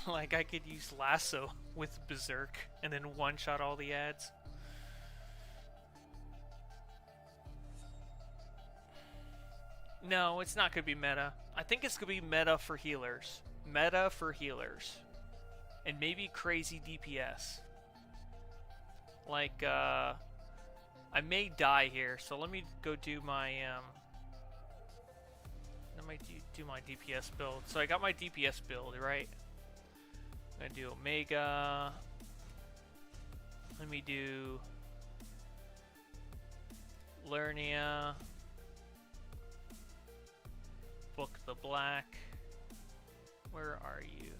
like I could use Lasso with berserk and then one-shot all the ads. No, it's not going to be meta. I think it's going to be meta for healers. Meta for healers. And maybe crazy DPS. Like, I may die here, so let me go do my I might do my DPS build. So I got my DPS build, right? I'm gonna do Omega. Let me do Lernia. Book the Black. Where are you?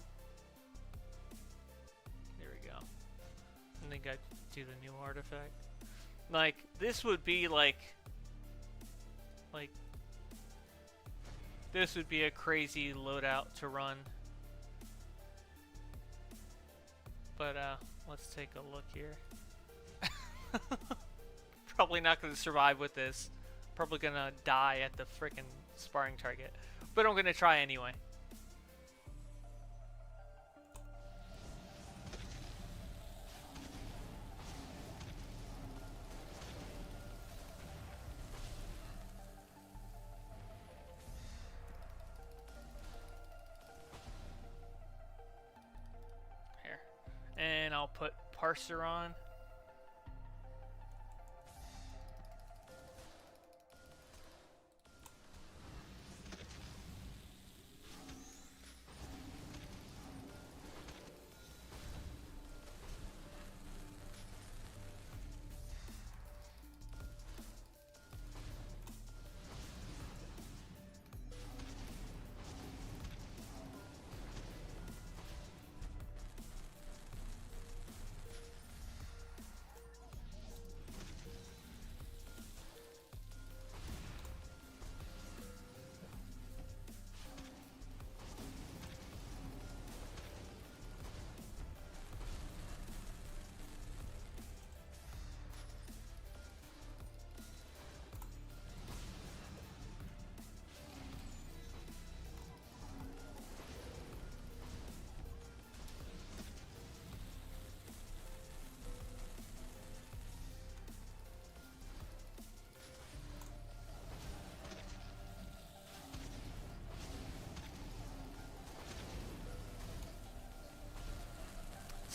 There we go. I think I do the new artifact. Like, this would be like this would be a crazy loadout to run. But let's take a look here. Probably not gonna survive with this. Probably gonna die at the frickin' sparring target. But I'm gonna try anyway. Here. And I'll put Parser on.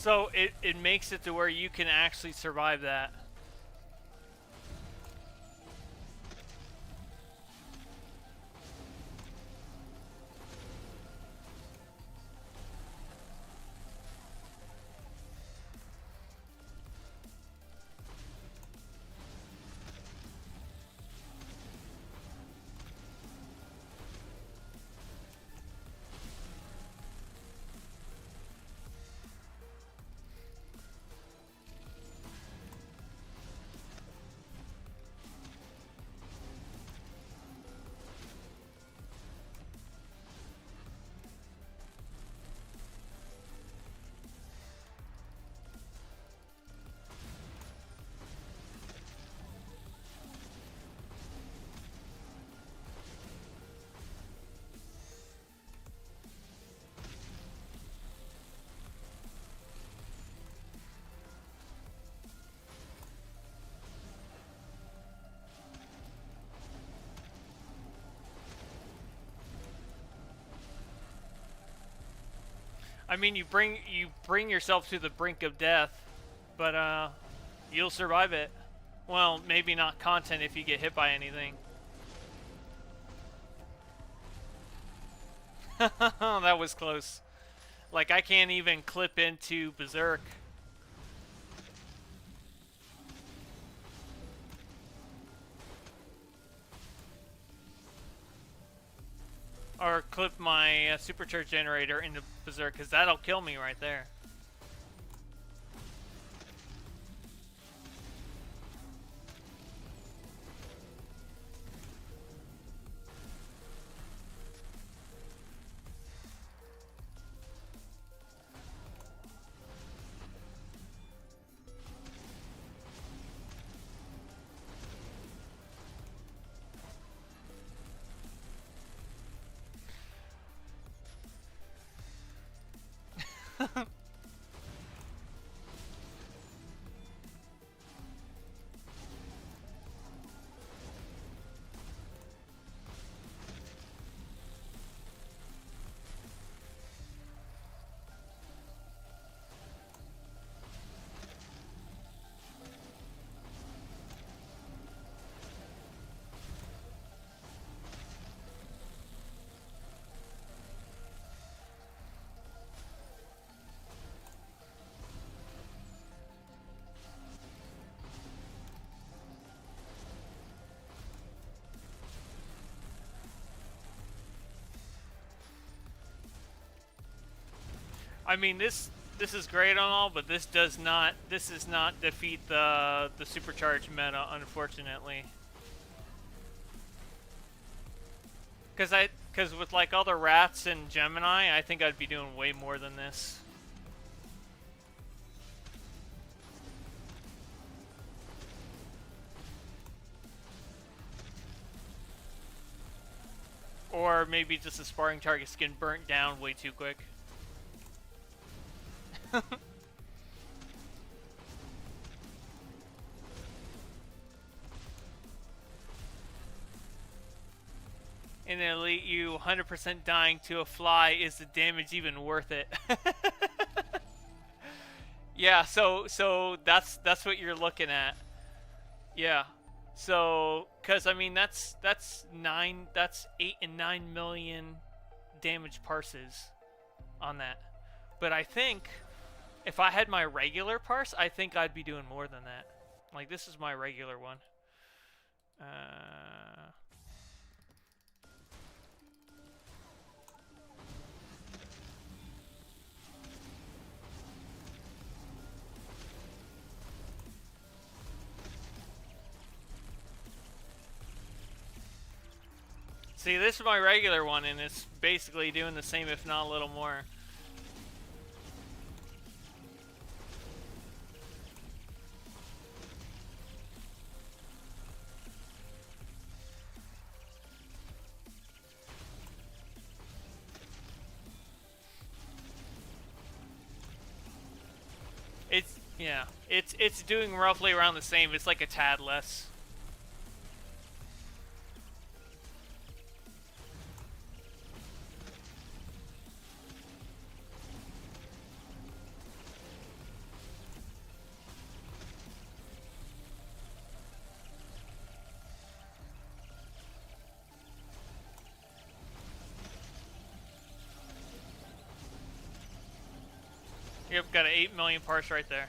So it makes it to where you can actually survive that. I mean, you bring yourself to the brink of death, but you'll survive it. Well, maybe not content if you get hit by anything. That was close. Like, I can't even clip into Berserk. Or clip my supercharge generator into Berserk, because that'll kill me right there. I mean, this is great on all, but this does not defeat the supercharged meta, unfortunately. Because with like all the rats and Gemini, I think I'd be doing way more than this. Or maybe just the sparring targets getting burnt down way too quick. In Elite, you 100% dying to a fly, is the damage even worth it? Yeah, so that's what you're looking at. Yeah. So, cuz I mean that's 8 and 9 million damage parses on that. But I think if I had my regular parse, I think I'd be doing more than that. Like this is my regular one. See, this is my regular one, and it's basically doing the same, if not a little more. It's doing roughly around the same. It's like a tad less. Yep, got an 8 million parse right there.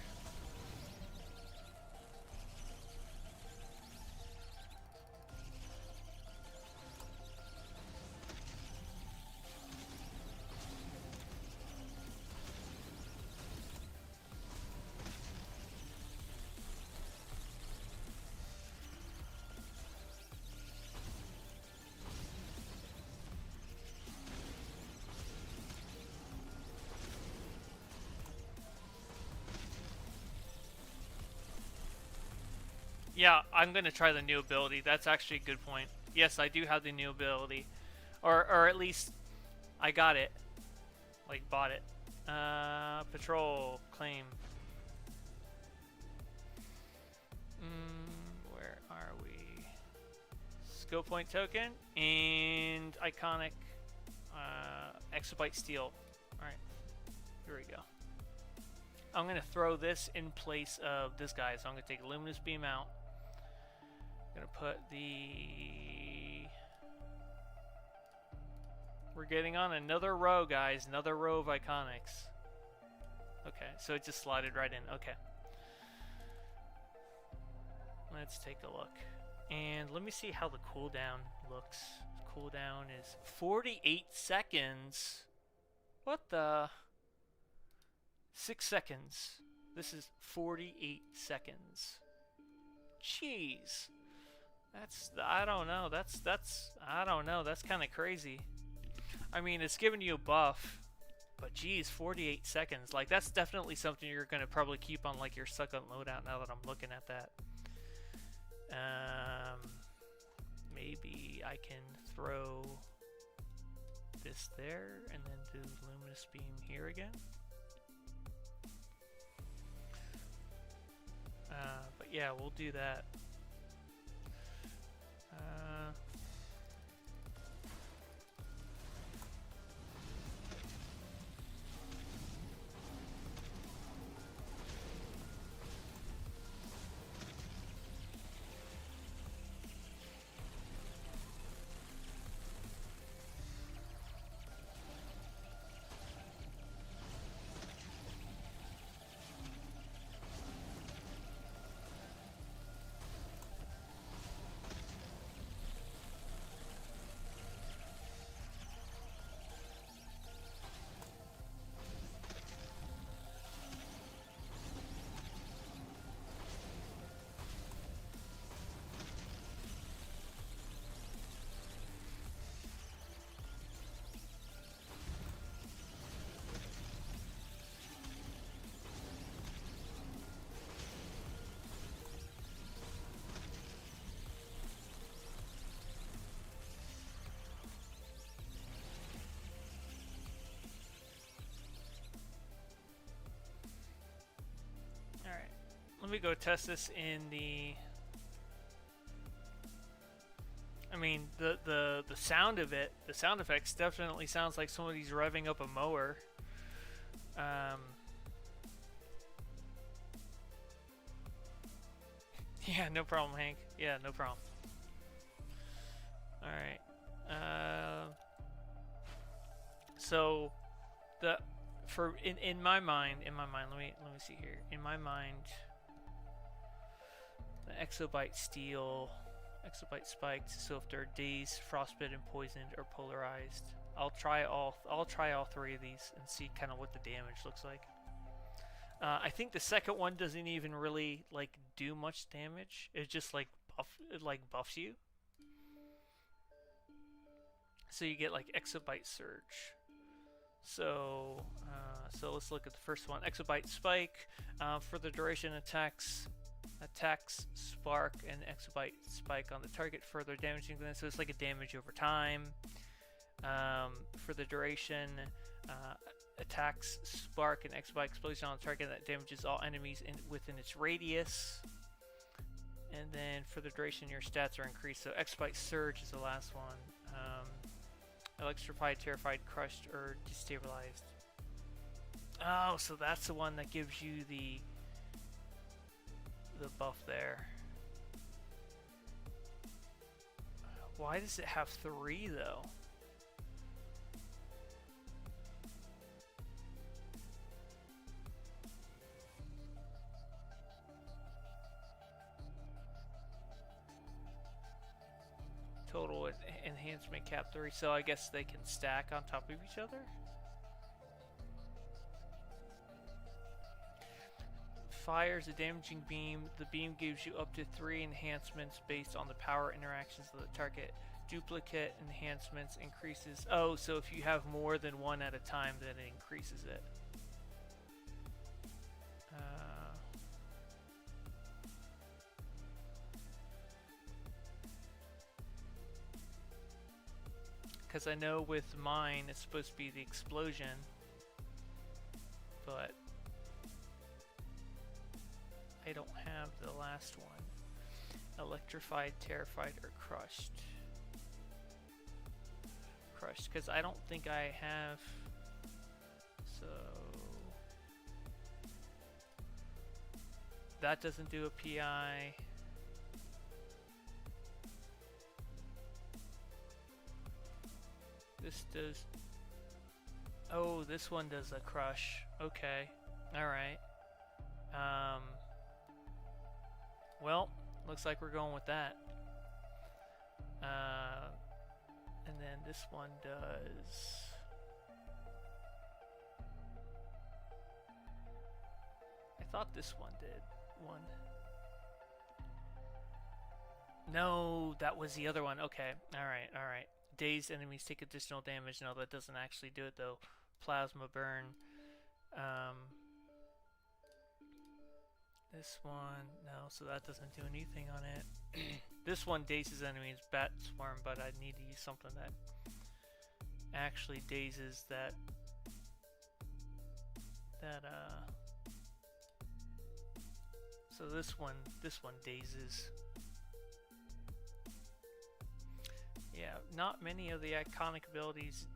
Yeah, I'm gonna try the new ability. That's actually a good point. Yes, I do have the new ability. Or at least I got it. Like bought it. Patrol, claim. Where are we? Skill point token and iconic exabyte steel. Alright. Here we go. I'm gonna throw this in place of this guy. So I'm gonna take Luminous Beam out. Gonna put the... We're getting on another row, guys. Another row of iconics. Okay, so it just slotted right in. Okay. Let's take a look. And let me see how the cooldown looks. Cooldown is 48 seconds. What the? 6 seconds. This is 48 seconds. Jeez. I don't know. I don't know. That's kind of crazy. I mean, it's giving you a buff, but geez, 48 seconds. Like, that's definitely something you're going to probably keep on, like, your second loadout now that I'm looking at that. Maybe I can throw this there and then do Luminous Beam here again. But yeah, we'll do that. me go test this in the. I mean, the sound of it, the sound effects definitely sounds like somebody's revving up a mower. Yeah, no problem, Hank. Yeah, no problem. All right. So in my mind, let me see here. In my mind, the exobyte steel, exobyte spiked. So if they're dazed, frostbitten, poisoned, or polarized, I'll try all three of these and see kind of what the damage looks like. I think the second one doesn't even really like do much damage. It just like buffs you. So you get like exobyte surge. So let's look at the first one. Exobyte spike for the duration attacks spark and exobyte spike on the target, further damaging them. So it's like a damage over time. For the duration, attacks spark and exobyte explosion on the target that damages all enemies within its radius. And then for the duration, your stats are increased. So exobyte surge is the last one. Electrified, terrified, crushed, or destabilized. Oh, so that's the one that gives you the buff there. Why does it have 3 though? Total enhancement cap 3, so I guess they can stack on top of each other? Fires a damaging beam. The beam gives you up to 3 enhancements based on the power interactions of the target. Duplicate enhancements increases. Oh, so if you have more than one at a time, then it increases it. Because I know with mine it's supposed to be the explosion, but I don't have the last one. Electrified, terrified, or crushed. Crushed, because I don't think I have. So that doesn't do a PI. This does. Oh, this one does a crush. Okay. Alright. Well, looks like we're going with that. And then this one does. I thought this one did one. No, that was the other one. Okay. Alright, alright. Dazed enemies take additional damage. No, that doesn't actually do it though. Plasma burn. This one, no, so that doesn't do anything on it. This one dazes enemies, bat swarm, but I need to use something that actually dazes that. So this one dazes. Yeah, not many of the iconic abilities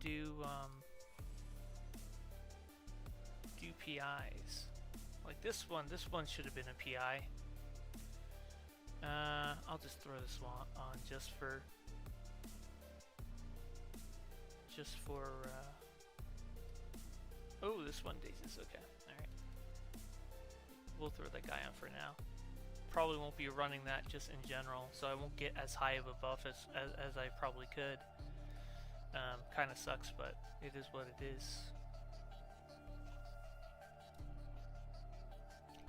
do PIs. Like this one should have been a PI. I'll just throw this one on just for oh, this one dazes. Okay, all right. We'll throw that guy on for now. Probably won't be running that just in general, so I won't get as high of a buff as I probably could. Kind of sucks, but it is what it is.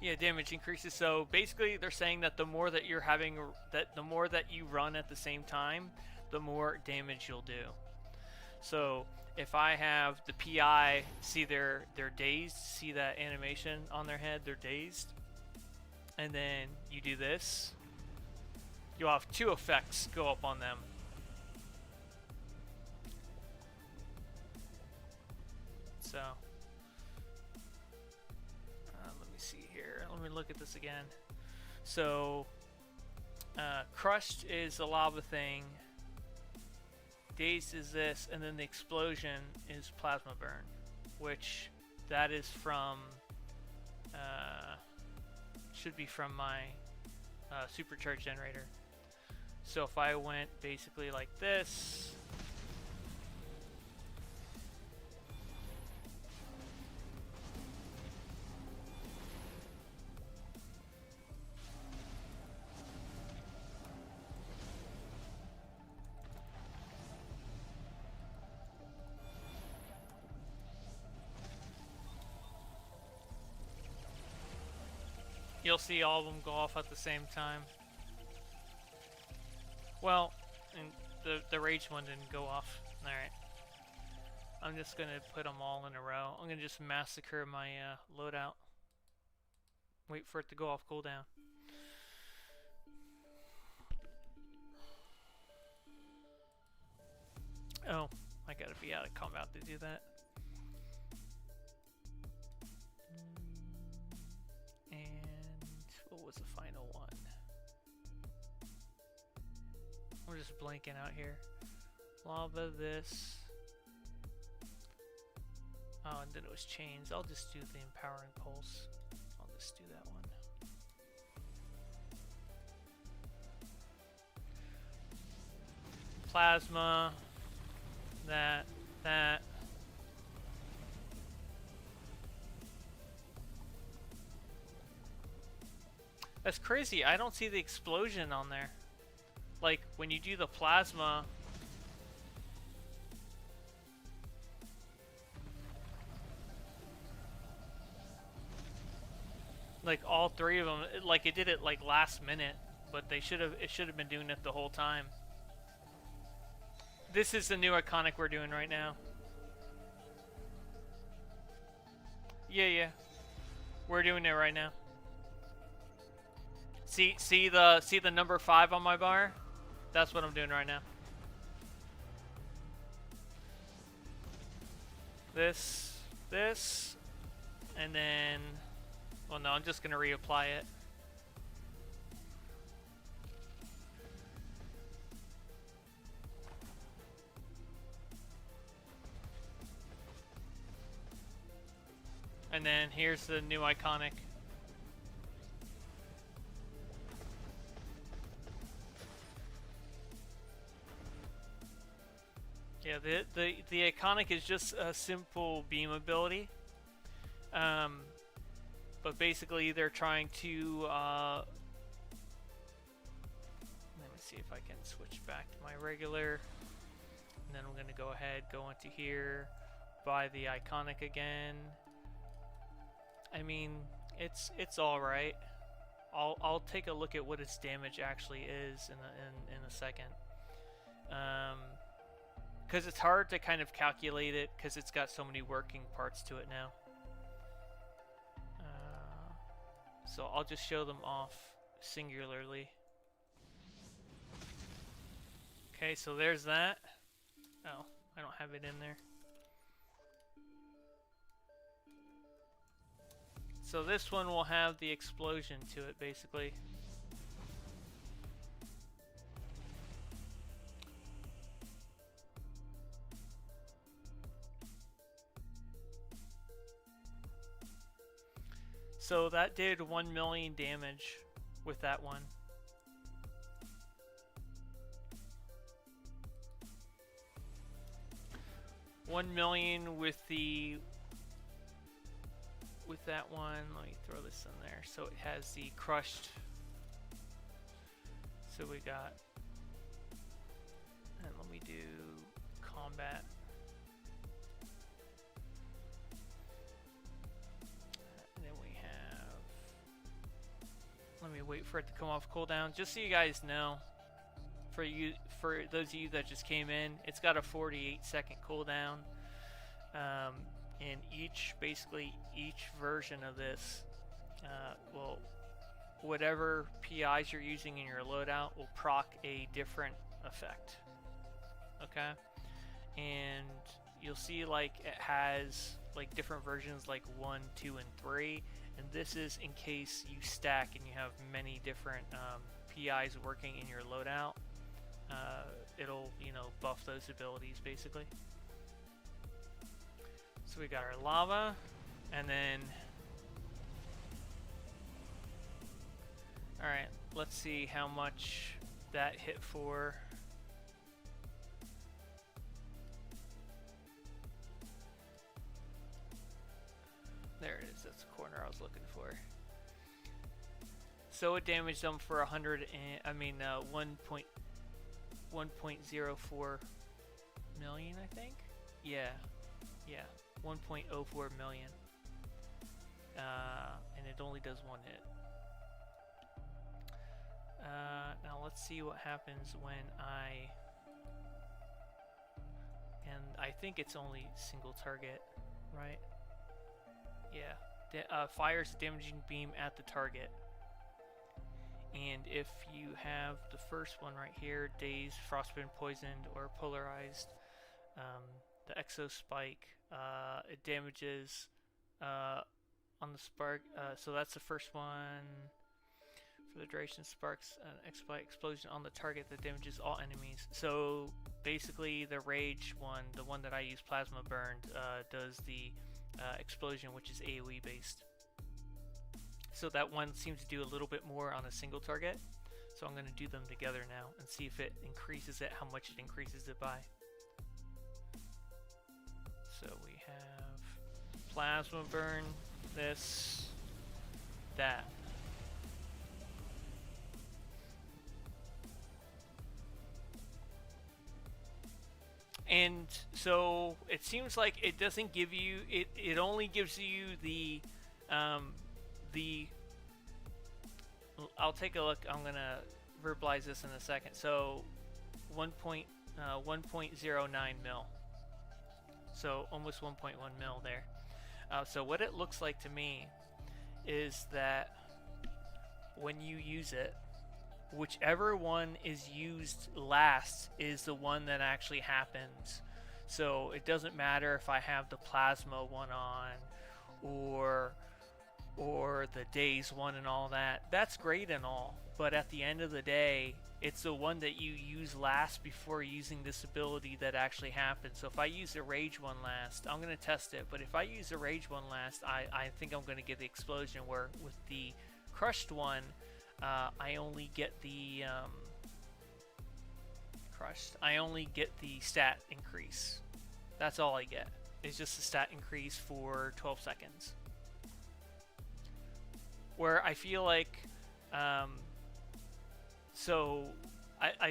Yeah, damage increases. So basically, they're saying that the more that you're having, the more that you run at the same time, the more damage you'll do. So if I have the PI, see they're dazed, see that animation on their head, they're dazed, and then you do this, you'll have 2 effects go up on them. So let me see here. let me look at this again. So, crushed is the lava thing. Dazed is this, and then the explosion is plasma burn, which that is from, should be from my supercharged generator. So if I went basically like this, you'll see all of them go off at the same time. Well, and the rage one didn't go off. Alright. I'm just gonna put them all in a row. I'm gonna just massacre my loadout. Wait for it to go off cooldown. Oh, I gotta be out of combat to do that. And what was the final one? We're just blanking out here. Lava, this. Oh, and then it was chains. I'll just do the empowering pulse. I'll just do that one. Plasma. That. That's crazy. I don't see the explosion on there. Like, when you do the plasma... Like, all three of them, like, it did it, like, last minute. But it should have been doing it the whole time. This is the new iconic we're doing right now. Yeah. We're doing it right now. See the number 5 on my bar? That's what I'm doing right now. This, and then, well, no, I'm just gonna reapply it. And then here's the new iconic. Yeah, the iconic is just a simple beam ability. But basically they're trying to let me see if I can switch back to my regular. And then I'm gonna go ahead, go into here, buy the iconic again. I mean, it's all right. I'll take a look at what its damage actually is in a second. Because it's hard to kind of calculate it because it's got so many working parts to it now. So I'll just show them off singularly. Okay, so there's that. Oh, I don't have it in there. So this one will have the explosion to it, basically. So that did 1 million damage with that one. $1 million with that one. Let me throw this in there. So it has the crushed. So we got, and let me do combat. And then we have, let me wait for it to come off cooldown, just so you guys know. For those of you that just came in, it's got a 48-second cooldown. And basically each version of this will, whatever PIs you're using in your loadout will proc a different effect. Okay, and you'll see like it has like different versions like 1, 2, and 3, and this is in case you stack and you have many different PIs working in your loadout. It'll, you know, buff those abilities basically. So we got our lava, and then alright, let's see how much that hit for. There it is, that's the corner I was looking for. So it damaged them for 1.04 million, I think? Yeah, 1.04 million. And it only does one hit. Now let's see what happens when and I think it's only single target, right? Yeah, fires a damaging beam at the target. And if you have the first one right here, dazed, frostbitten, poisoned, or polarized, the exo spike, it damages on the spark. So that's the first one. For the duration, sparks an explosion on the target that damages all enemies. So basically, the rage one, the one that I use, plasma burned, does the explosion, which is AoE based. So that one seems to do a little bit more on a single target. So I'm going to do them together now and see if it increases it, how much it increases it by. So we have plasma burn, this, that. And so it seems like it doesn't give you, it only gives you the I'll take a look. I'm gonna verbalize this in a second. So 1.09 mil. So almost 1.1 mil there. So what it looks like to me is that when you use it, whichever one is used last is the one that actually happens. So it doesn't matter if I have the plasma one on or the days one and all that. That's great and all, but at the end of the day, it's the one that you use last before using this ability that actually happens. So if I use the rage one last, I'm going to test it, but if I use the rage one last, I think I'm going to get the explosion, where with the crushed one, I only get the stat increase. That's all I get. It's just a stat increase for 12 seconds. Where I feel like, I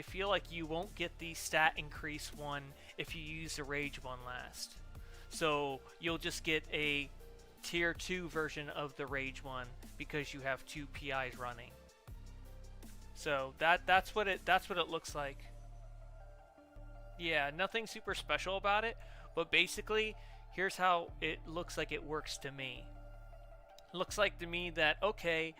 feel like you won't get the stat increase one if you use the rage one last. So you'll just get a tier 2 version of the rage one because you have 2 PIs running. So that's what it looks like. Yeah, nothing super special about it, but basically here's how it looks like it works to me. It looks like to me that, okay,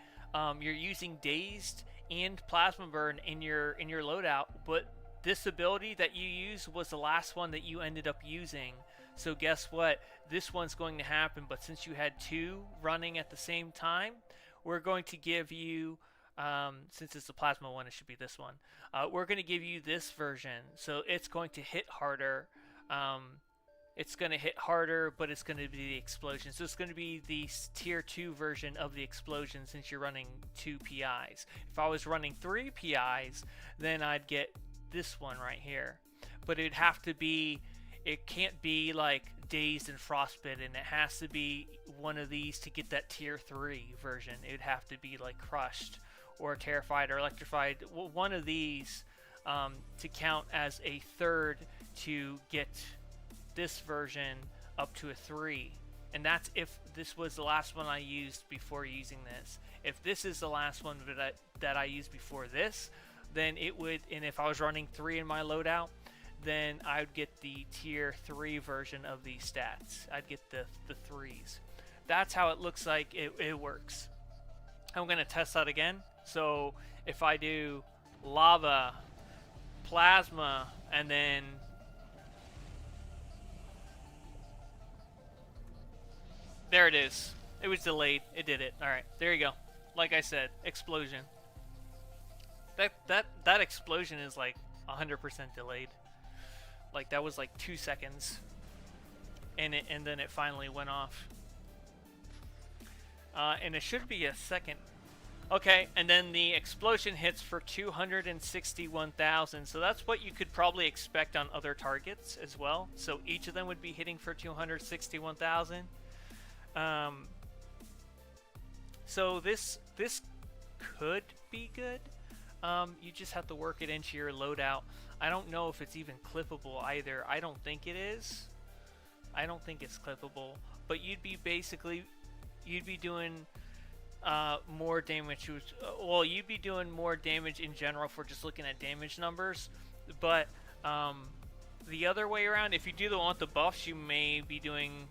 you're using dazed and plasma burn in your loadout, but this ability that you use was the last one that you ended up using. So guess what? This one's going to happen, but since you had 2 running at the same time, we're going to give you, since it's the plasma one, it should be this one. We're going to give you this version, so it's going to hit harder. It's going to hit harder, but it's going to be the explosion. So it's going to be the tier 2 version of the explosion since you're running 2 PIs. If I was running 3 PIs, then I'd get this one right here. But it'd have to be, it can't be like dazed and frostbitten. It has to be one of these to get that tier 3 version. It would have to be like crushed or terrified or electrified. One of these to count as a third to get this version up to a 3, and that's if this was the last one I used before using this. If this is the last one that I used before this, then it would, and if I was running 3 in my loadout, then I would get the tier 3 version of these stats. I'd get the 3s. That's how it looks like it works. I'm going to test that again. So if I do lava, plasma, and then there it is. It was delayed. It did it. All right, there you go. Like I said, explosion. That explosion is like 100% delayed. Like that was like 2 seconds, and then it finally went off. And it should be a second. Okay, and then the explosion hits for 261,000. So that's what you could probably expect on other targets as well. So each of them would be hitting for 261,000. So this could be good. You just have to work it into your loadout. I don't know if it's even clippable either. I don't think it is. I don't think it's clippable. But you'd be doing more damage. Well, you'd be doing more damage in general for just looking at damage numbers. But the other way around, if you do the one with the buffs, you may be getting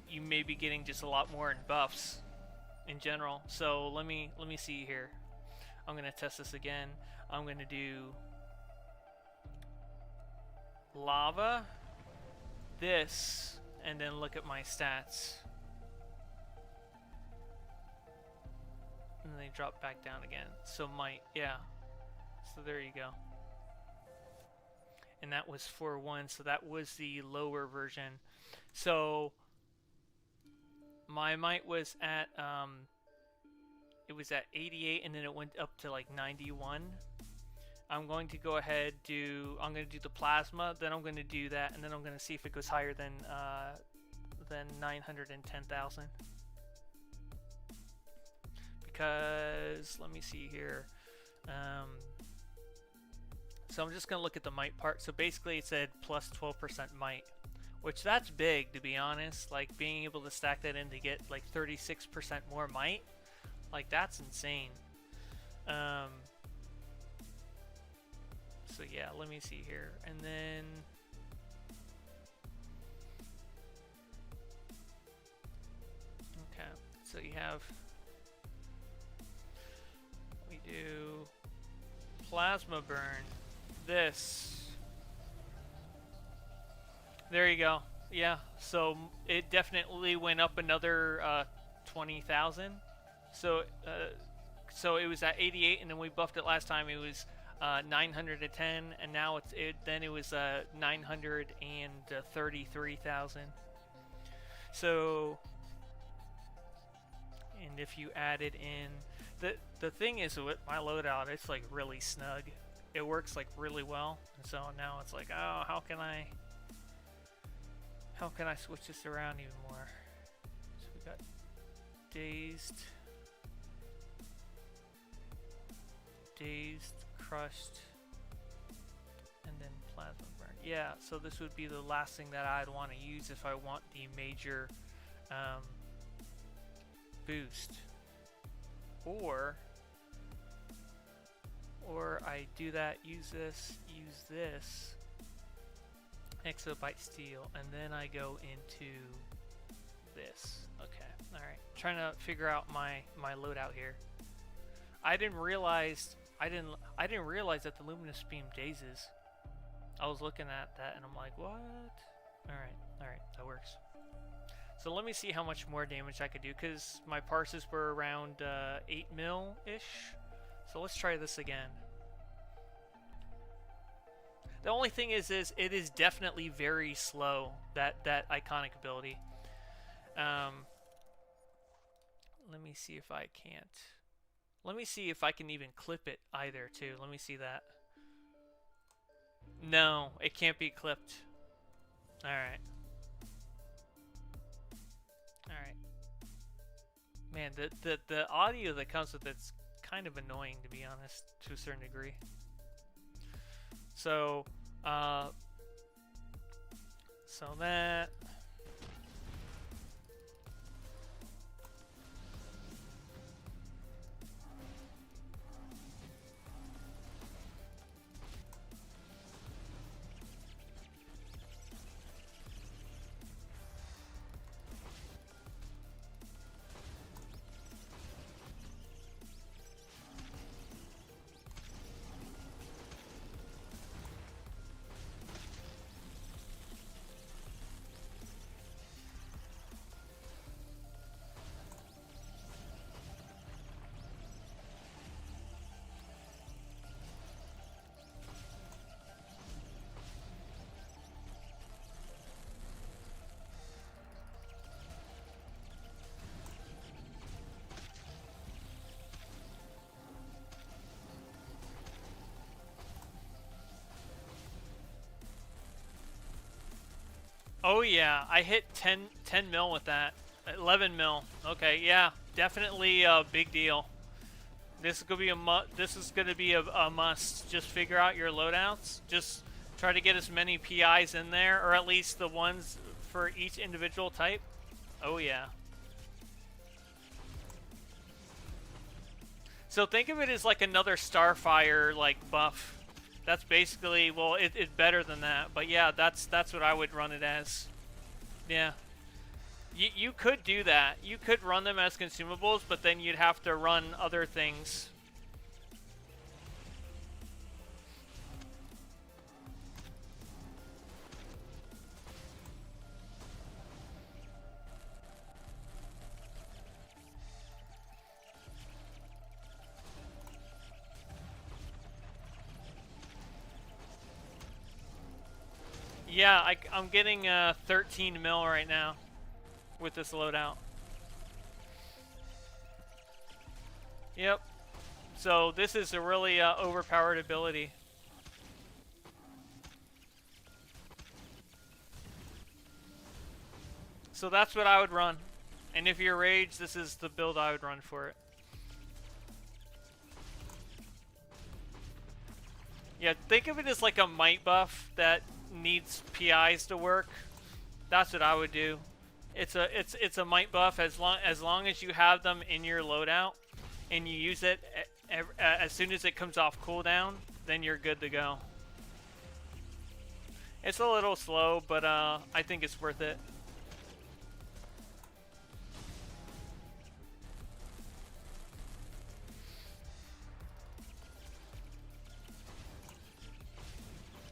just a lot more in buffs in general. So let me see here. I'm gonna test this again. I'm gonna do lava, this, and then look at my stats. And they drop back down again. So yeah. So there you go. And that was 4-1, so that was the lower version. So my might was at it was at 88, and then it went up to like 91. I'm going to go ahead I'm going to do the plasma, then I'm going to do that, and then I'm going to see if it goes higher than 910,000. Because let me see here. So I'm just going to look at the might part. So basically it said plus 12% might, which that's big, to be honest. Like being able to stack that in to get like 36% more might, like that's insane. So yeah, let me see here. And then okay, so you have, we do plasma burn, this, there you go. Yeah, so it definitely went up another 20,000. So it was at 88, and then we buffed it last time. It was 910, and now it was 933,000. So, and if you added in the thing is with my loadout, it's like really snug. It works like really well, and so now it's like, oh, how can I switch this around even more? So we got dazed, crushed, and then plasma burn. Yeah, so this would be the last thing that I'd want to use if I want the major boost. Or I do that, use this, exobyte steel, and then I go into this. Okay, alright. Trying to figure out my loadout here. I didn't realize that the luminous beam dazes. I was looking at that and I'm like, what? Alright, that works. So let me see how much more damage I could do, because my parses were around 8 mil-ish. So let's try this again. The only thing is it is definitely very slow, that iconic ability. Let me see if I can't. Let me see if I can even clip it either, too. Let me see that. No, it can't be clipped. Alright. Alright. Man, the audio that comes with it's kind of annoying, to be honest, to a certain degree. So, that. Oh yeah, I hit 10 mil with that. 11 mil. Okay, yeah, definitely a big deal. This is gonna be a must. Just figure out your loadouts. Just try to get as many PIs in there, or at least the ones for each individual type. Oh yeah. So think of it as like another Starfire like buff. That's basically, well, it's better than that, but yeah, that's what I would run it as. Yeah. You could do that. You could run them as consumables, but then you'd have to run other things. Yeah, I'm getting 13 mil right now with this loadout. Yep. So this is a really overpowered ability. So that's what I would run. And if you're Rage, this is the build I would run for it. Yeah, think of it as like a might buff that needs PIs to work. That's what I would do. It's a might buff as long as you have them in your loadout and you use it as soon as it comes off cooldown, then you're good to go. It's a little slow, but I think it's worth it.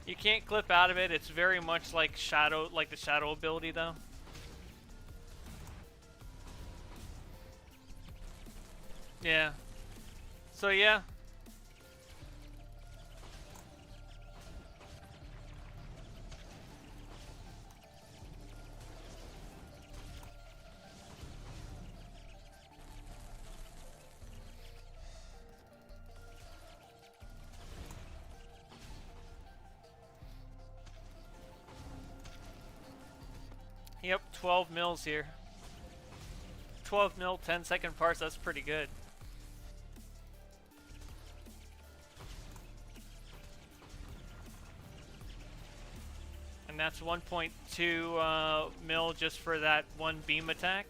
You can't clip out of it. It's very much like shadow, like the shadow ability, though. Yeah. So yeah. Yep, 12 mils here. 12 mil, 10-second parts, that's pretty good. And that's 1.2 mil just for that one beam attack.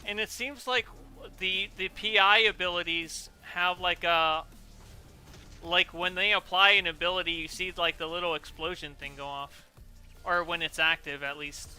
And it seems like the PI abilities have like a, like when they apply an ability, you see like the little explosion thing go off, or when it's active at least.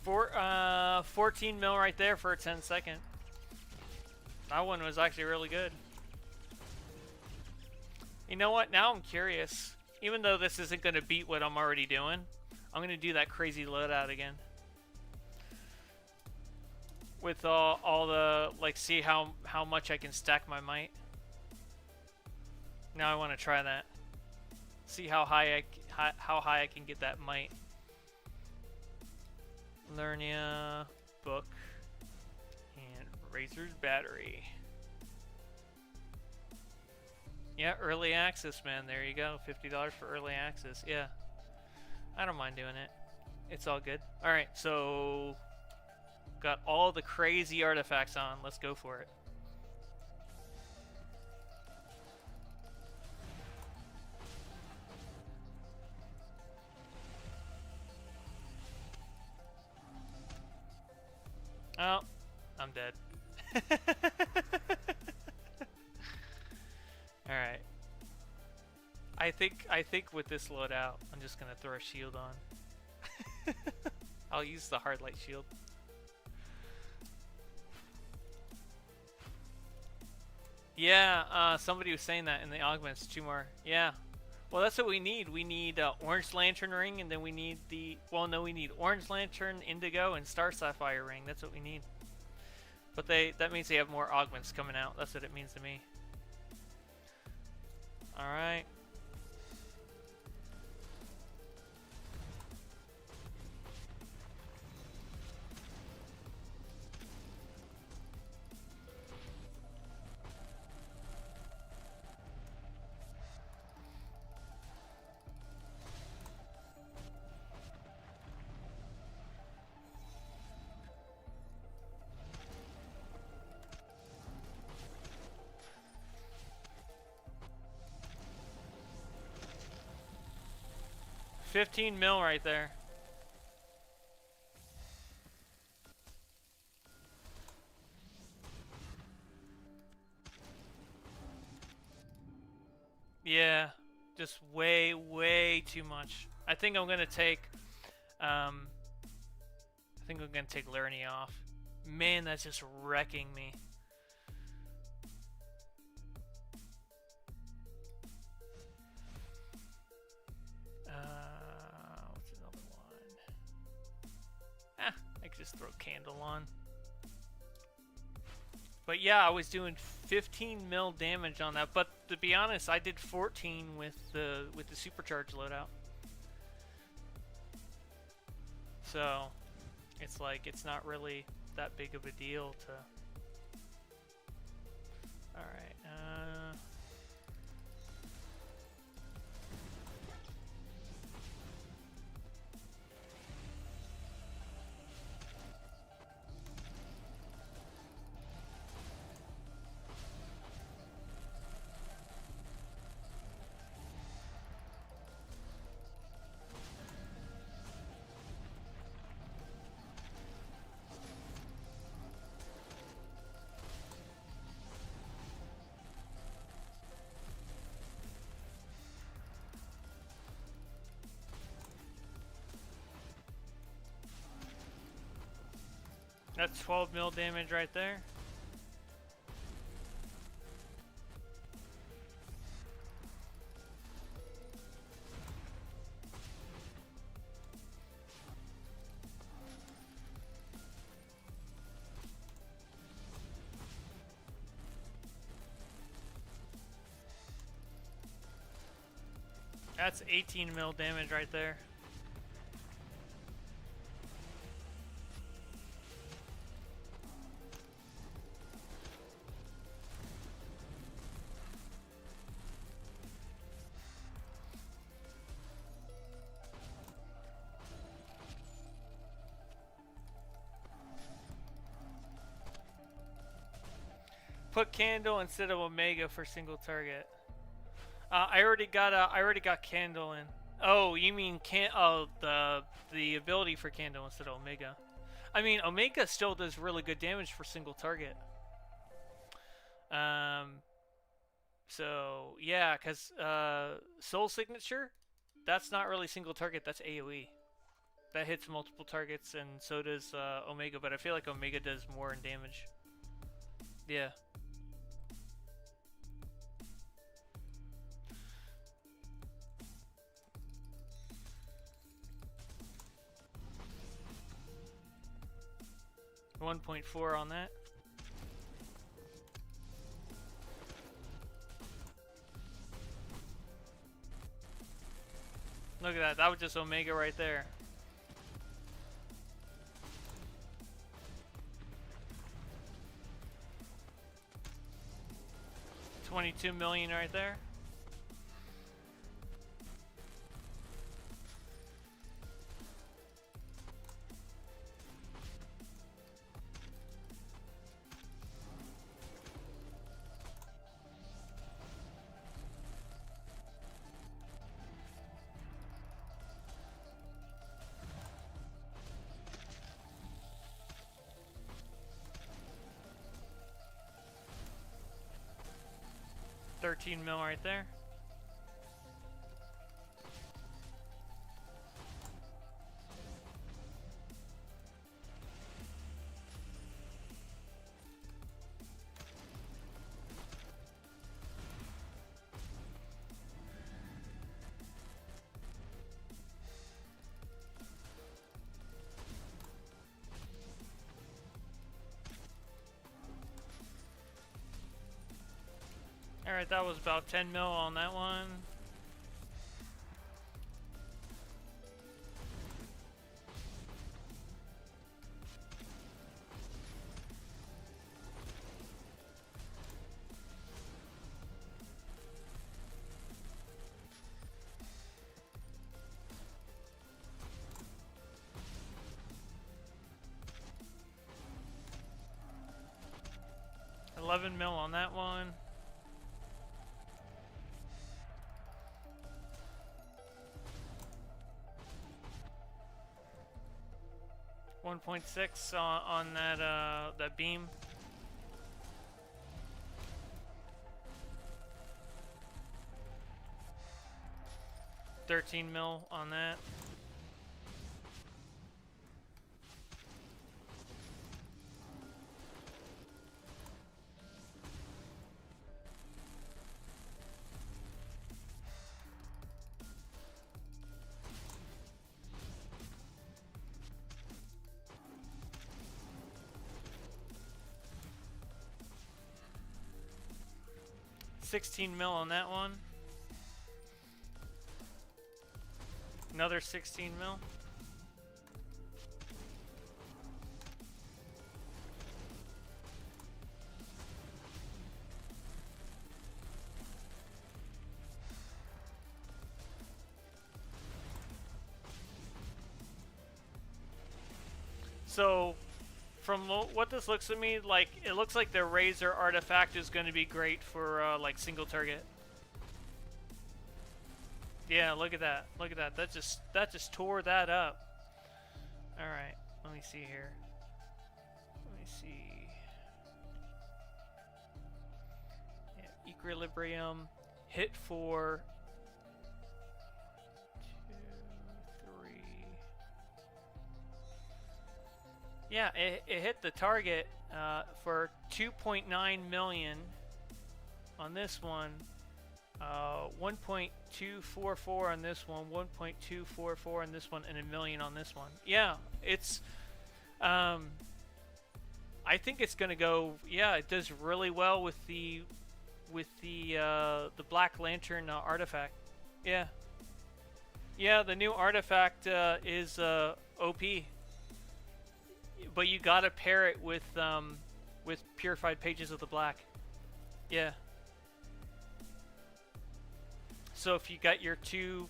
For 14 mil right there for a 10-second. That one was actually really good. You know what? Now I'm curious. Even though this isn't going to beat what I'm already doing, I'm going to do that crazy loadout again. With all the, like, see how much I can stack my might. Now I want to try that. See how high I can get that might. Lernia, book, and Razer's battery. Yeah, early access, man. There you go. $50 for early access. Yeah. I don't mind doing it. It's all good. Alright, so got all the crazy artifacts on. Let's go for it. dead. All right. I think with this loadout, I'm just gonna throw a shield on. I'll use the hard light shield. Yeah, somebody was saying that in the augments, 2 more. Yeah. Well, that's what we need. We need orange lantern ring, and then we need the... Well, no, we need orange lantern, indigo, and star sapphire ring. That's what we need. But that means they have more augments coming out. That's what it means to me. Alright. $15 mil right there. Yeah, just way too much. I think I'm gonna take, Lerny off. Man, that's just wrecking me. What's another one? I could just throw Candle on. But yeah, I was doing 15 mil damage on that. But to be honest, I did 14 with the supercharged loadout. So it's like it's not really that big of a deal to. All right. That's 12 mil damage right there. That's 18 mil damage right there. Put Candle instead of Omega for single target. I already got Candle in. Oh, you mean the ability for Candle instead of Omega? I mean, Omega still does really good damage for single target. So yeah, cause Soul Signature, that's not really single target. That's AOE. That hits multiple targets, and so does Omega. But I feel like Omega does more in damage. Yeah. $1.4 on that. Look at that. That was just Omega right there. $22 million right there. 13 mil right there. Alright, that was about 10 mil on that one. $11 mil on that one. $1.6 on that beam. $13 mil on that. $16 mil on that one. Another 16 mil. So, from what this looks to me like, it looks like the Razer artifact is going to be great for like single target. Yeah, look at that. Look at that. That just tore that up. All right, let me see here. Let me see. Yeah, equilibrium hit for 2, 3. Yeah, it hit the target for 2.9 million on this one, 1.244 on this one, 1.244 on this one, and $1 million on this one. Yeah, it's. I think it's gonna go. Yeah, it does really well with the Black Lantern artifact. Yeah. Yeah, the new artifact is OP. But you gotta pair it with purified pages of the black. Yeah. So if you got your two,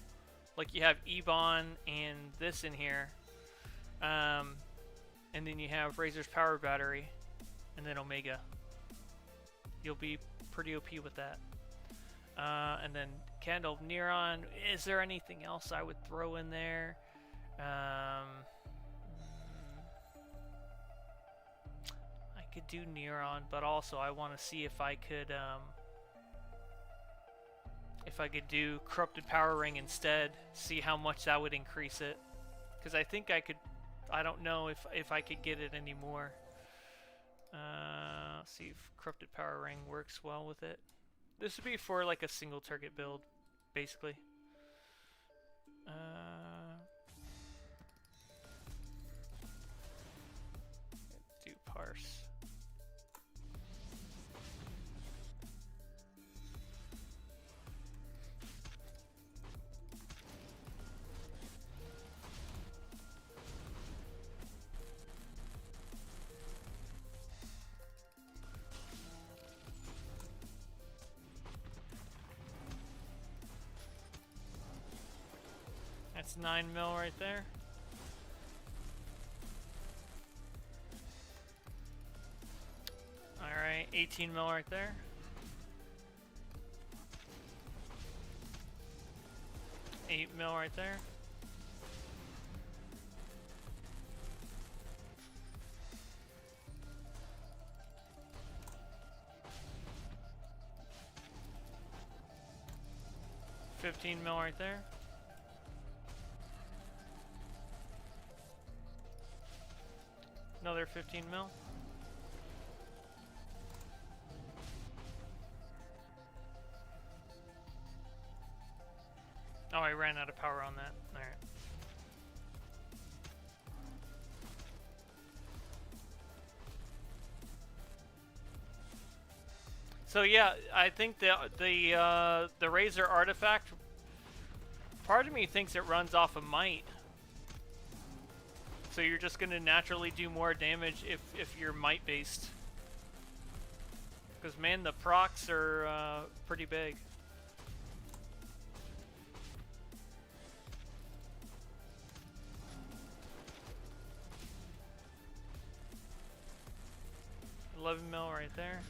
like you have Ebon and this in here, and then you have Razer's power battery, and then Omega, you'll be pretty OP with that. And then Candle of Neuron. Is there anything else I would throw in there? I could do Neuron, but also I want to see if I could do Corrupted Power Ring instead. See how much that would increase it. Because I think I could. I don't know if I could get it anymore. See if Corrupted Power Ring works well with it. This would be for like a single target build, basically. Do parse. That's 9 mil right there. Alright, 18 mil right there. $8 mil right there. 15 mil right there. Another 15 mil. Oh, I ran out of power on that. Alright. So yeah, I think the Razer artifact, part of me thinks it runs off of might. So you're just gonna naturally do more damage if you're might based. Because man, the procs are pretty big. $11 mil right there.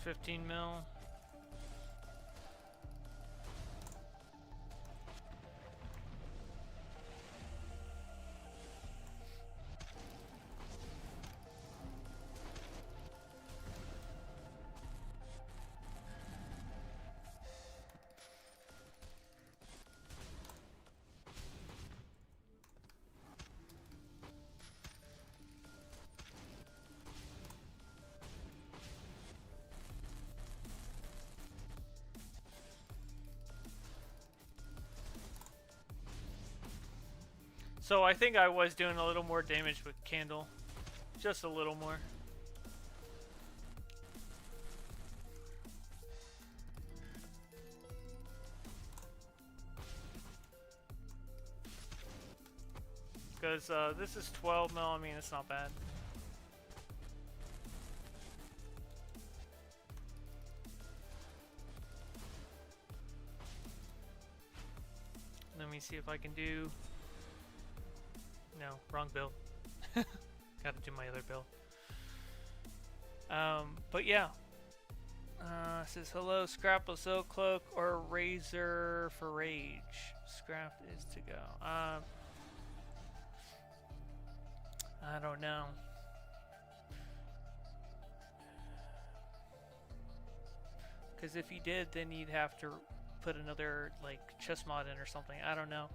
$15 mil. So I think I was doing a little more damage with Candle. Just a little more. Because this is 12 mil, I mean, it's not bad. Let me see if I can do... No, wrong build. Gotta do my other build. But yeah. It says, hello, Scrap of Silk Cloak or Razer for Rage. Scrap is to go. I don't know. Because if you did, then you'd have to put another, like, chess mod in or something. I don't know.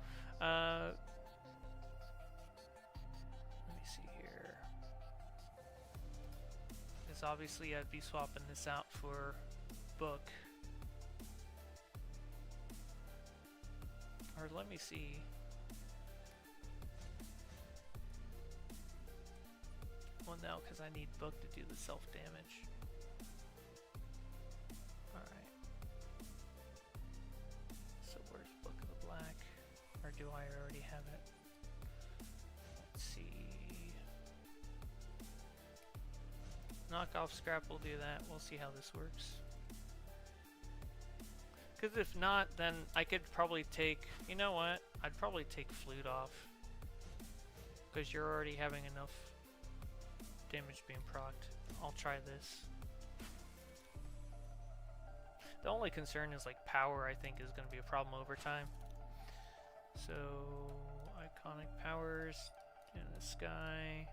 Obviously I'd be swapping this out for book. Or let me see. Well, no, because I need book to do the self-damage. Alright. So where's Book of the Black? Or do I already have it? Let's see. Knockoff Scrap will do that. We'll see how this works. Because if not, then I could probably take... You know what? I'd probably take Flute off. Because you're already having enough damage being procced. I'll try this. The only concern is like power, I think, is going to be a problem over time. So, iconic powers in the sky.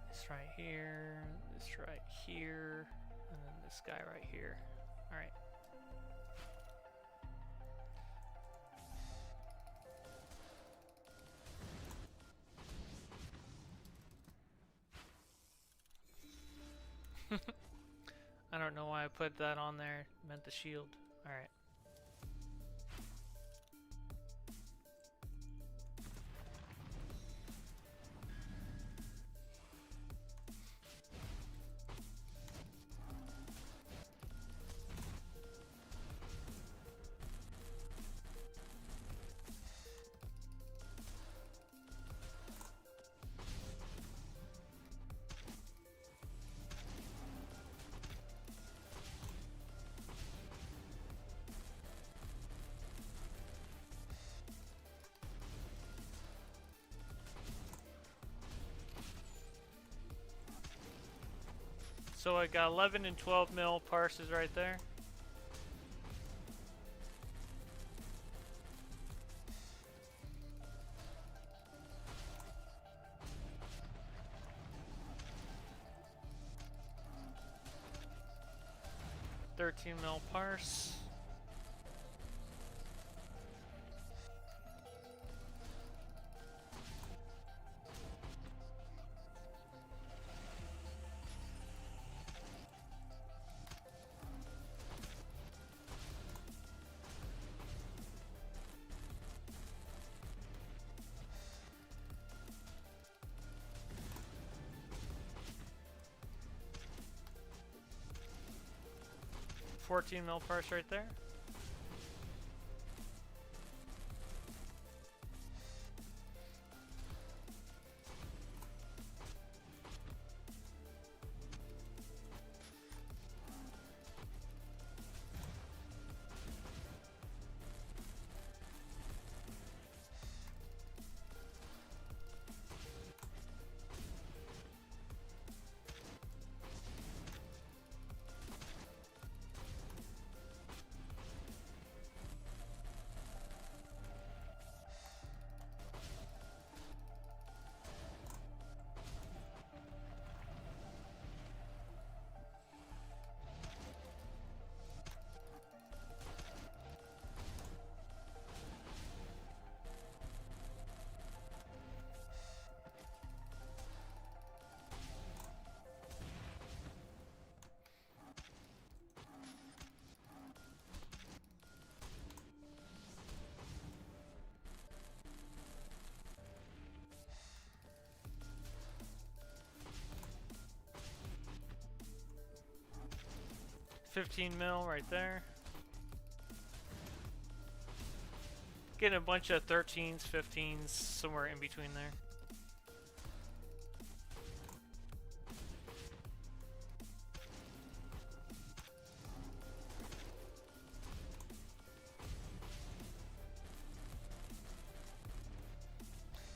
This right here, this right here, and then this guy right here. Alright. I don't know why I put that on there. It meant the shield. Alright. So I got 11 and 12 mil parses right there. 13 mil parse. $14 mil parse right there. $15 mil right there. Getting a bunch of 13s, 15s, somewhere in between there.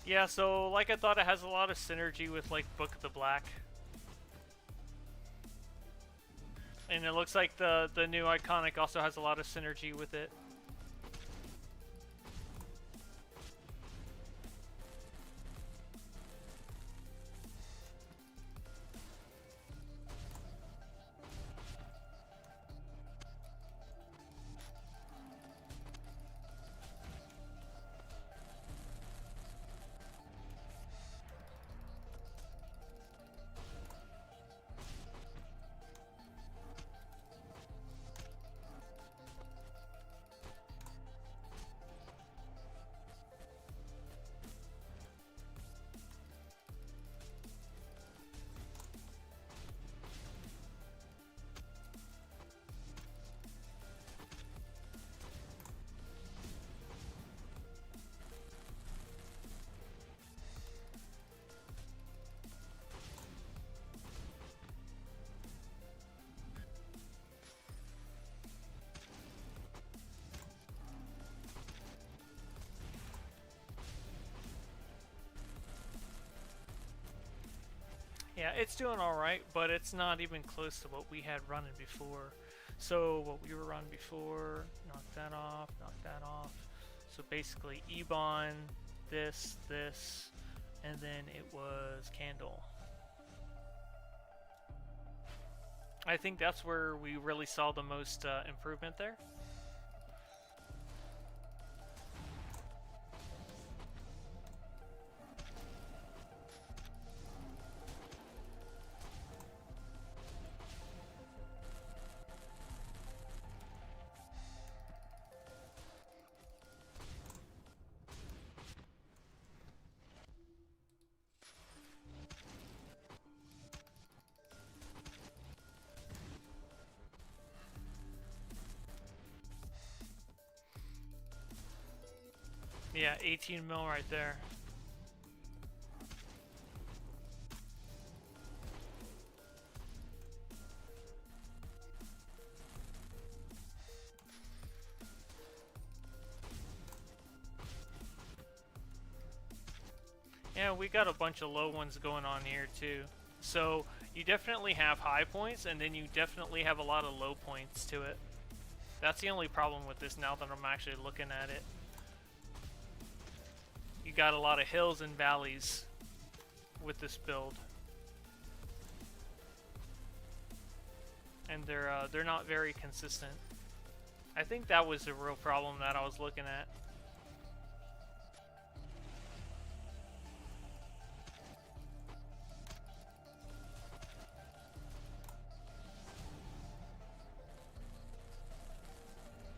Yeah, so like I thought, it has a lot of synergy with like Book of the Black. And it looks like the new Iconic also has a lot of synergy with it. Yeah, it's doing alright, but it's not even close to what we had running before. So what we were running before, knock that off, knock that off. So basically Ebon, this, and then it was Candle. I think that's where we really saw the most improvement there. Yeah, 18 mil right there. Yeah, we got a bunch of low ones going on here too. So you definitely have high points, and then you definitely have a lot of low points to it. That's the only problem with this now that I'm actually looking at it. You got a lot of hills and valleys with this build. and they're not very consistent. I think that was the real problem that I was looking at.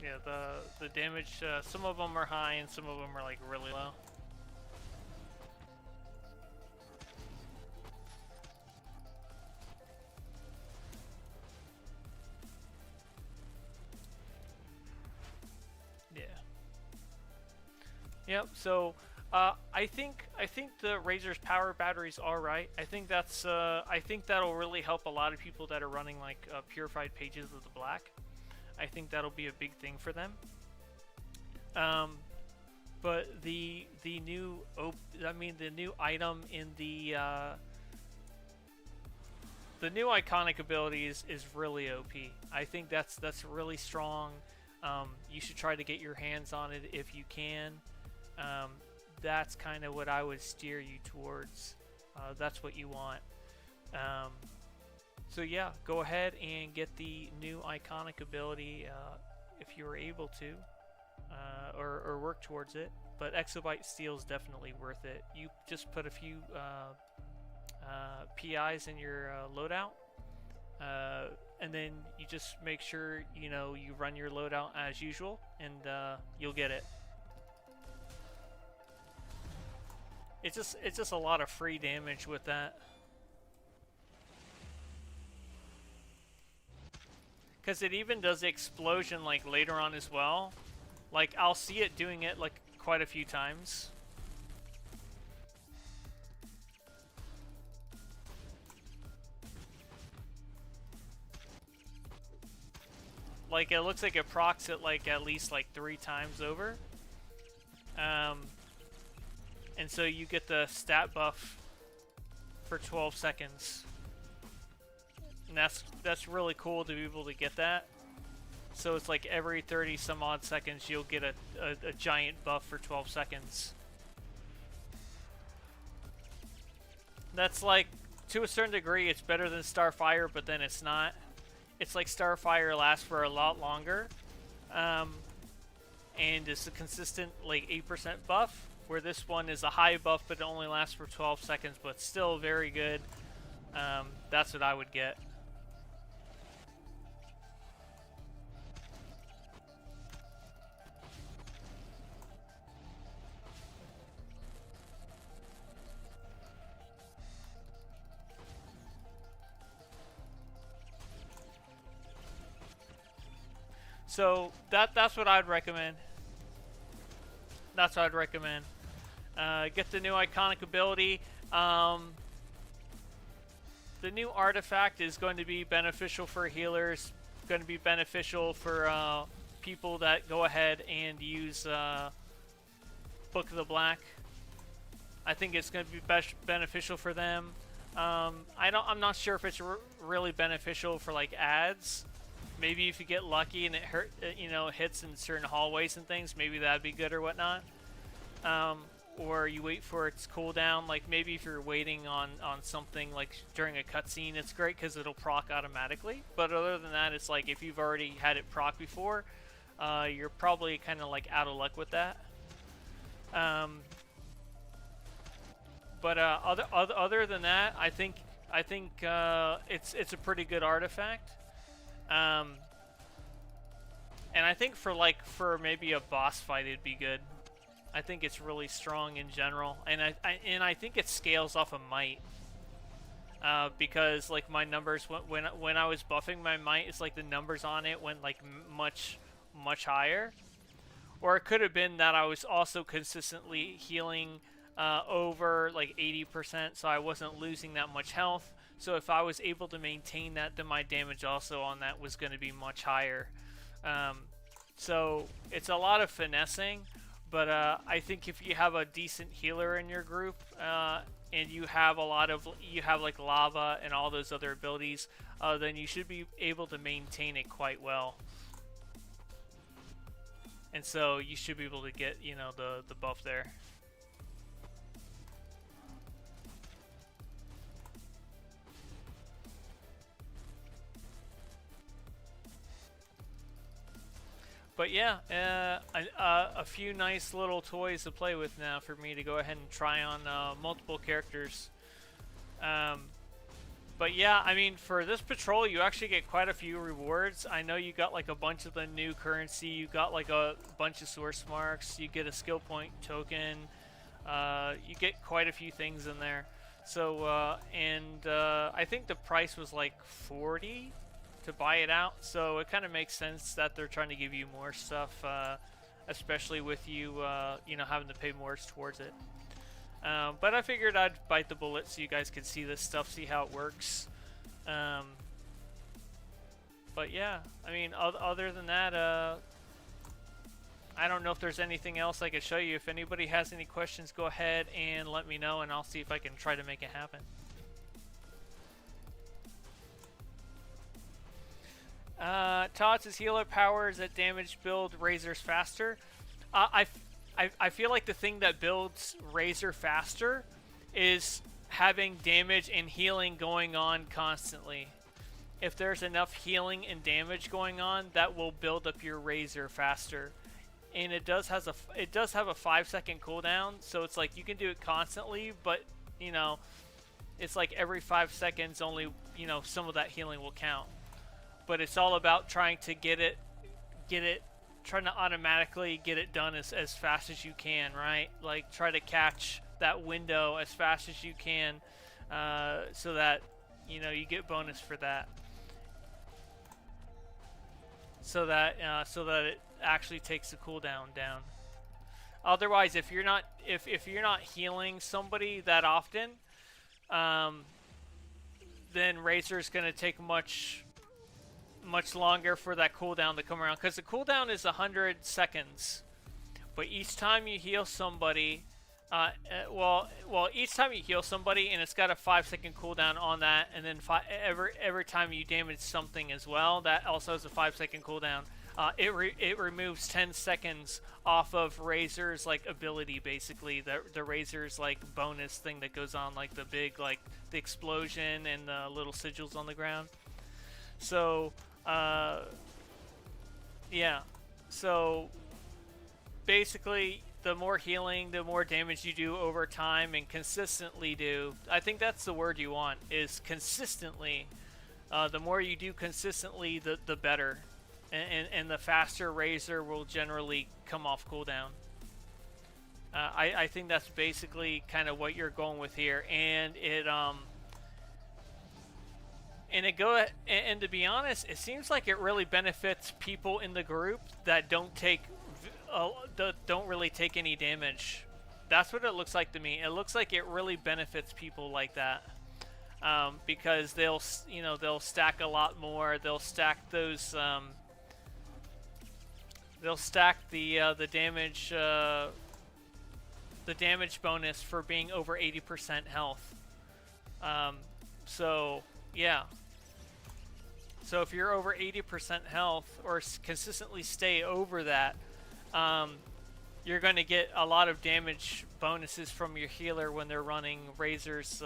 Yeah, the damage, some of them are high and some of them are like really low. Yeah. Yep. So I think the Razer's power battery's all right. I think that's I think that'll really help a lot of people that are running like purified pages of the black. I think that'll be a big thing for them. But the new the new item in the new iconic ability is really OP. I think that's really strong. You should try to get your hands on it if you can. That's kind of what I would steer you towards. That's what you want. So yeah, go ahead and get the new iconic ability if you are able to, or work towards it. But Exobyte Steel is definitely worth it. You just put a few PIs in your loadout, and then you just make sure you run your loadout as usual, and you'll get it. It's just a lot of free damage with that. Because it even does the explosion like later on as well. Like I'll see it doing it like quite a few times. Like it looks like it procs it like at least like 3 times over. And so you get the stat buff for 12 seconds. And that's really cool to be able to get that. So it's like every 30 some odd seconds you'll get a giant buff for 12 seconds. That's like, to a certain degree, it's better than Starfire, but then it's not. It's like Starfire lasts for a lot longer. And it's a consistent like 8% buff, where this one is a high buff but it only lasts for 12 seconds, but still very good. That's what I would get. So that's what I'd recommend. That's what I'd recommend. Get the new iconic ability. The new artifact is going to be beneficial for healers. Going to be beneficial for people that go ahead and use Book of the Black. I think it's going to be beneficial for them. I'm not sure if it's really beneficial for like ads. Maybe if you get lucky and it hits in certain hallways and things, maybe that'd be good or whatnot. Or you wait for its cooldown. Like maybe if you're waiting on something like during a cutscene, it's great because it'll proc automatically. But other than that, it's like if you've already had it proc before, you're probably kind of like out of luck with that. But other than that, I think it's a pretty good artifact. And I think for maybe a boss fight it'd be good. I think it's really strong in general, and I think it scales off of might. Because like my numbers when I was buffing my might, it's like the numbers on it went like much higher. Or it could have been that I was also consistently healing over like 80%, so I wasn't losing that much health. So if I was able to maintain that, then my damage also on that was going to be much higher. So it's a lot of finessing, but I think if you have a decent healer in your group, and you have like lava and all those other abilities, then you should be able to maintain it quite well. And so you should be able to get the buff there. But yeah, a few nice little toys to play with now for me to go ahead and try on multiple characters. But yeah, I mean, for this patrol, you actually get quite a few rewards. I know you got like a bunch of the new currency. You got like a bunch of source marks. You get a skill point token. You get quite a few things in there. So, I think the price was like 40 to buy it out. So it kind of makes sense that they're trying to give you more stuff, especially with you, having to pay more towards it. But I figured I'd bite the bullet so you guys could see this stuff, see how it works. But yeah, I mean, other than that, I don't know if there's anything else I could show you. If anybody has any questions, go ahead and let me know, and I'll see if I can try to make it happen. Todd's healer powers that damage build Razers faster. I feel like the thing that builds Razer faster is having damage and healing going on constantly. If there's enough healing and damage going on, that will build up your Razer faster. And it does have a 5-second cooldown, so it's like you can do it constantly, but it's like every 5 seconds only some of that healing will count. But it's all about trying to trying to automatically get it done as fast as you can, right? Like try to catch that window as fast as you can, so that you get bonus for that. So that it actually takes the cooldown down. Otherwise, if you're not healing somebody that often, then Razer's gonna take much longer for that cooldown to come around, because the cooldown is 100 seconds. But each time you heal somebody, each time you heal somebody, and it's got a 5-second cooldown on that, and then every time you damage something as well, that also has a 5-second cooldown. It removes 10 seconds off of Razer's like ability, basically the Razer's like bonus thing that goes on, like the big the explosion and the little sigils on the ground. So yeah, so basically the more healing, the more damage you do over time and consistently do. I think that's the word you want, is consistently. The more you do consistently, the better. And the faster Razer will generally come off cooldown. I think that's basically kind of what you're going with here. And to be honest, it seems like it really benefits people in the group that don't really take any damage. That's what it looks like to me. It looks like it really benefits people like that, because they'll stack a lot more. They'll stack those. They'll stack the damage bonus for being over 80% health. So yeah. So if you're over 80% health, or consistently stay over that, you're going to get a lot of damage bonuses from your healer when they're running Razer's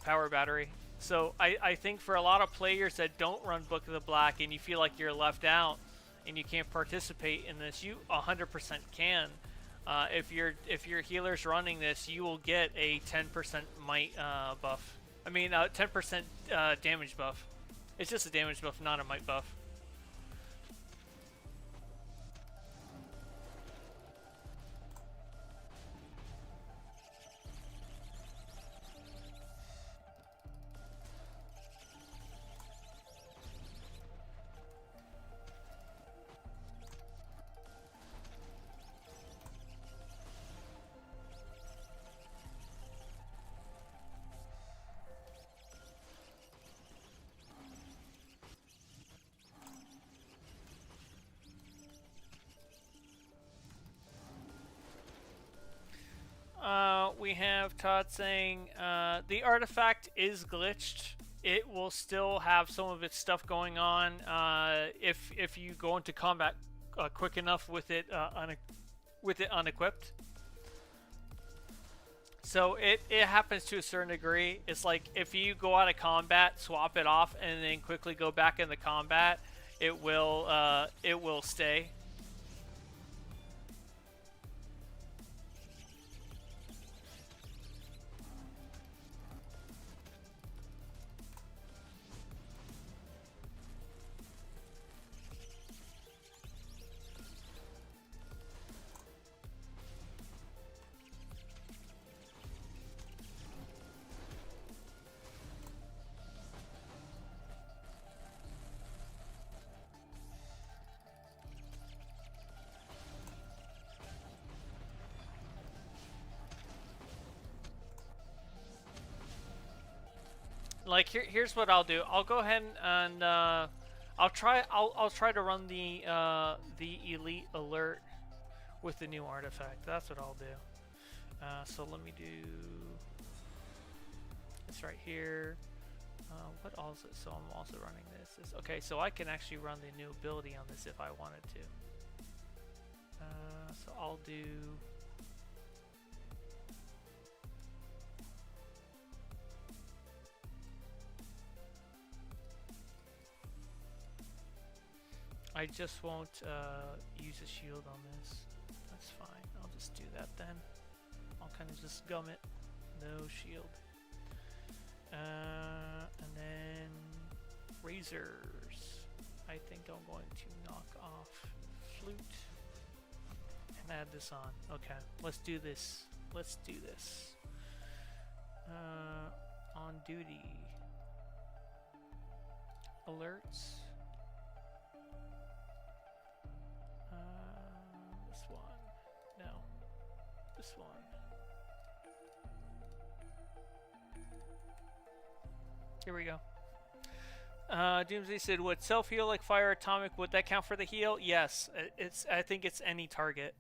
power battery. So I think for a lot of players that don't run Book of the Black and you feel like you're left out and you can't participate in this, you 100% can. If your healer's running this, you will get a 10% might buff. I mean, 10% damage buff. It's just a damage buff, not a might buff. We have Todd saying the artifact is glitched. It will still have some of its stuff going on if you go into combat quick enough with it unequipped. So it happens to a certain degree. It's like if you go out of combat, swap it off, and then quickly go back into combat, it will stay. Like here's what I'll do. I'll go ahead and I'll try to run the elite alert with the new artifact. That's what I'll do. So let me do this right here. What also? So I'm also running this. Okay, so I can actually run the new ability on this if I wanted to. So I'll do. I just won't use a shield on this. That's fine. I'll just do that then. I'll kind of just gum it. No shield. And then Razers. I think I'm going to knock off Flute and add this on. Okay, let's do this. Let's do this. On duty. Alerts. This one. No. This one. Here we go. Doomsday said, would self-heal like fire atomic, would that count for the heal? Yes. I think it's any target.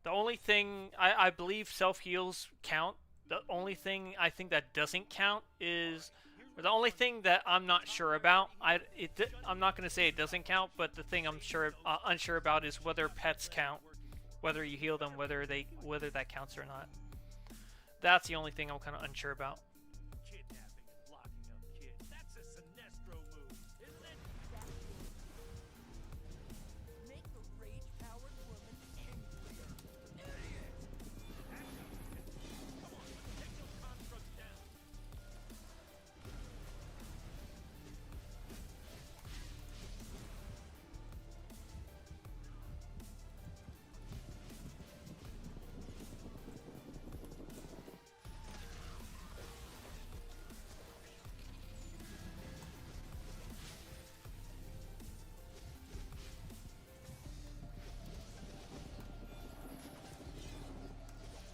The only thing, I believe self-heals count. The only thing I think that doesn't count is, or the only thing that I'm not sure about, I'm not going to say it doesn't count, but the thing I'm unsure about is whether pets count. Whether you heal them, whether that counts or not. That's the only thing I'm kind of unsure about. Kidnapping and locking up kids. That's a Sinestro move, isn't it? Make the rage-powered woman angrier. Idiot! Come on, let's take those constructs down.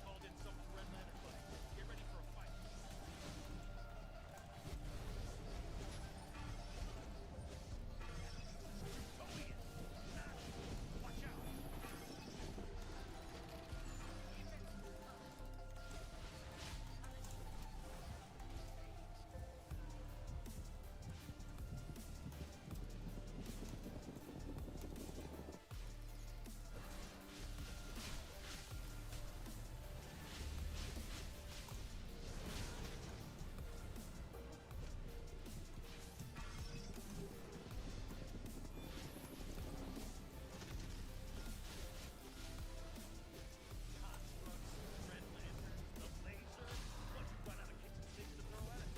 Called in some Red Lantern buddies. Get ready for a fight. Go in. Watch out. Constructs, Red Lantern, the laser. What, you run out of kitchen sinks to throw at it?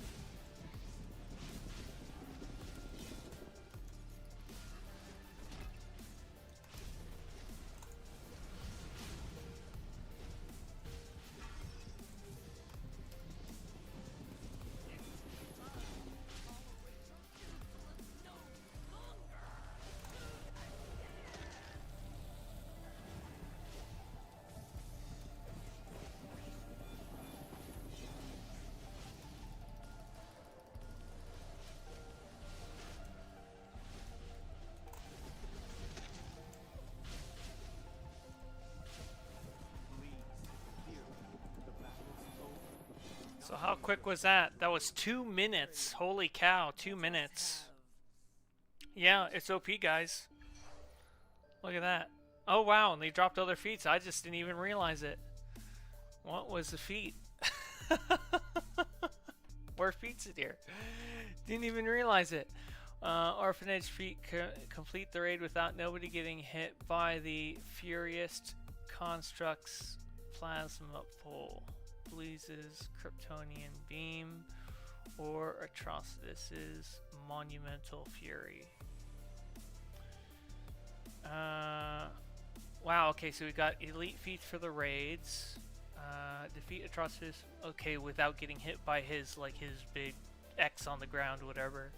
So how quick was that? That was 2 minutes. Holy cow, 2 minutes. Yeah, it's OP, guys. Look at that. Oh, wow, and they dropped other feats. I just didn't even realize it. What was the feat? More feats in here. Didn't even realize it. Orphanage feet complete the raid without nobody getting hit by the Furious Construct's Plasma Pole, Bleez's Kryptonian Beam, or Atrocitus's Monumental Fury. Wow, okay, so we got elite feats for the raids. Defeat Atrocitus, okay, without getting hit by his big X on the ground, whatever.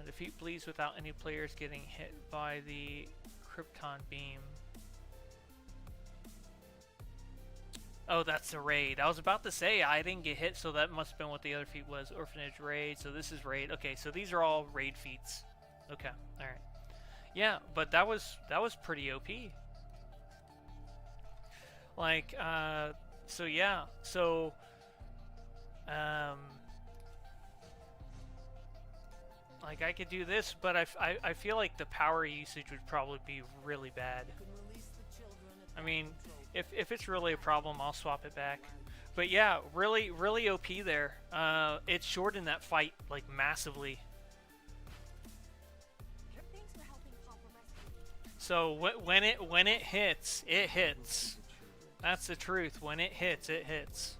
Defeat Bleeze without any players getting hit by the Krypton Beam. Oh, that's the raid. I was about to say I didn't get hit, so that must have been what the other feat was. Orphanage raid, so this is raid. Okay, so these are all raid feats. Okay, alright. Yeah, but that was pretty OP. Like, so yeah, so, like I could do this, but I feel like the power usage would probably be really bad. I mean, if it's really a problem, I'll swap it back. But yeah, really OP there. It shortened that fight like massively. So when it hits, it hits. That's the truth. When it hits, it hits.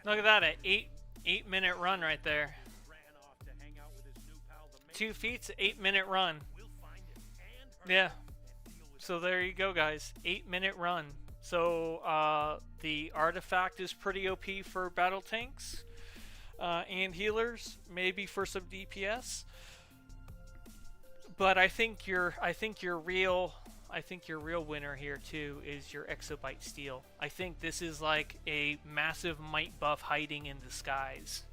Look at that, an 8-minute run right there. ran off to hang out with his new pal, the 2 feats, 8-minute run. We'll find him and hurt Yeah. him and deal with So there you go, guys. 8-minute run. So the artifact is pretty OP for battle tanks and healers, maybe for some DPS. But I think your real winner here too is your Exobyte Steel. I think this is like a massive might buff hiding in disguise,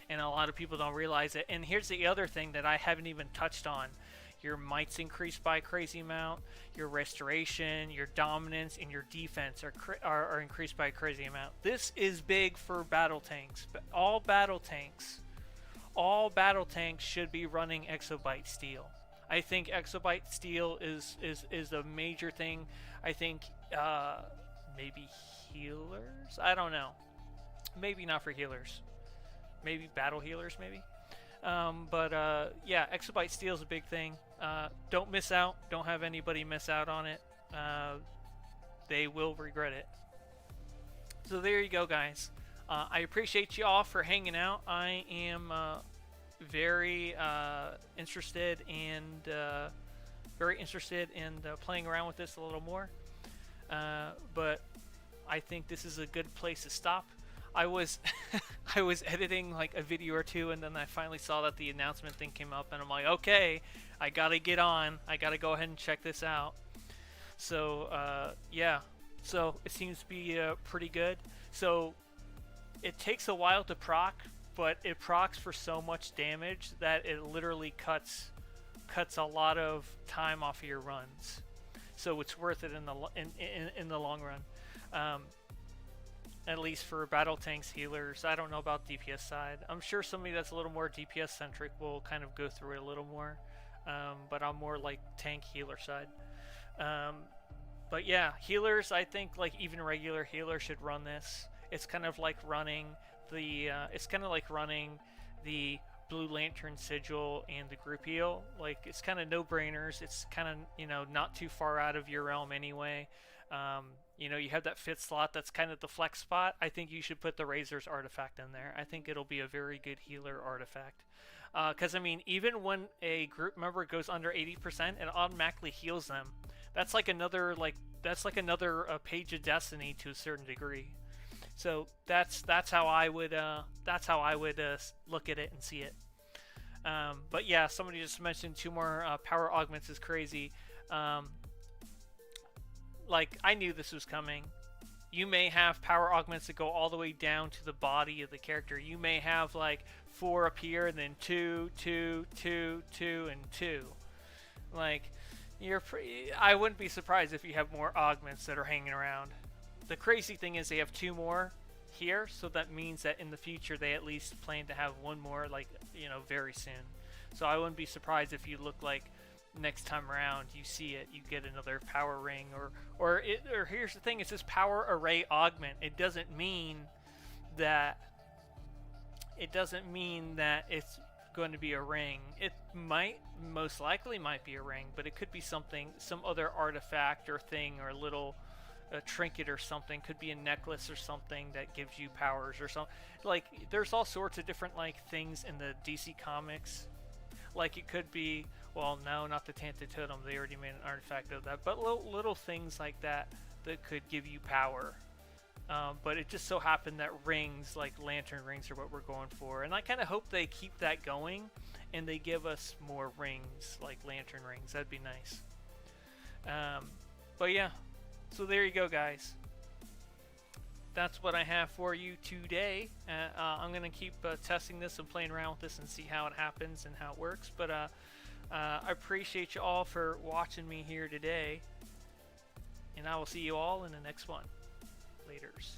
and a lot of people don't realize it. And here's the other thing that I haven't even touched on: your might's increased by a crazy amount, your restoration, your dominance, and your defense are increased by a crazy amount. This is big for battle tanks. All battle tanks should be running Exobyte Steel. I think Exobyte Steel is a major thing. I think maybe healers? I don't know. Maybe not for healers. Maybe battle healers, maybe. Yeah, Exobyte Steel is a big thing. Don't miss out. Don't have anybody miss out on it. They will regret it. So there you go, guys. I appreciate you all for hanging out. I am very interested and playing around with this a little more. But I think this is a good place to stop. I was I was editing like a video or two, and then I finally saw that the announcement thing came up, and I'm like, okay, I gotta get on. I gotta go ahead and check this out. So yeah, so it seems to be pretty good. So it takes a while to proc, but it procs for so much damage that it literally cuts a lot of time off of your runs. So it's worth it in the long run. At least for battle tanks, healers. I don't know about DPS side. I'm sure somebody that's a little more DPS centric will kind of go through it a little more. But I'm more like tank healer side. But yeah, healers, I think like even regular healers should run this. It's kind of like running the Blue Lantern Sigil and the group heal. Like, it's kind of no-brainers. It's kind of, you know, not too far out of your realm anyway. You know, you have that 5th slot that's kind of the flex spot. I think you should put the Razer's artifact in there. I think it'll be a very good healer artifact. Because, I mean, even when a group member goes under 80%, it automatically heals them. That's like another, page of Destiny to a certain degree. So that's how I would look at it and see it. But yeah, somebody just mentioned 2 more power augments is crazy. Like, I knew this was coming. You may have power augments that go all the way down to the body of the character. You may have like 4 up here and then 2, 2, 2, 2, and 2. Like, I wouldn't be surprised if you have more augments that are hanging around. The crazy thing is they have 2 more here, so that means that in the future they at least plan to have 1 more, like, you know, very soon. So I wouldn't be surprised if you look like next time around you see it, you get another power ring, or here's the thing, it says power array augment. It doesn't mean that it's going to be a ring. It most likely might be a ring, but it could be something, some other artifact or thing, or a trinket or something. Could be a necklace or something that gives you powers or something. Like, there's all sorts of different like things in the DC comics. Like, it could be, well, no, not the Tanta Totem, they already made an artifact of that, but little things like that could give you power. But it just so happened that rings, like lantern rings, are what we're going for, and I kind of hope they keep that going and they give us more rings, like lantern rings. That'd be nice. But yeah, so there you go, guys. That's what I have for you today. I'm going to keep testing this and playing around with this and see how it happens and how it works. But I appreciate you all for watching me here today. And I will see you all in the next one. Laters.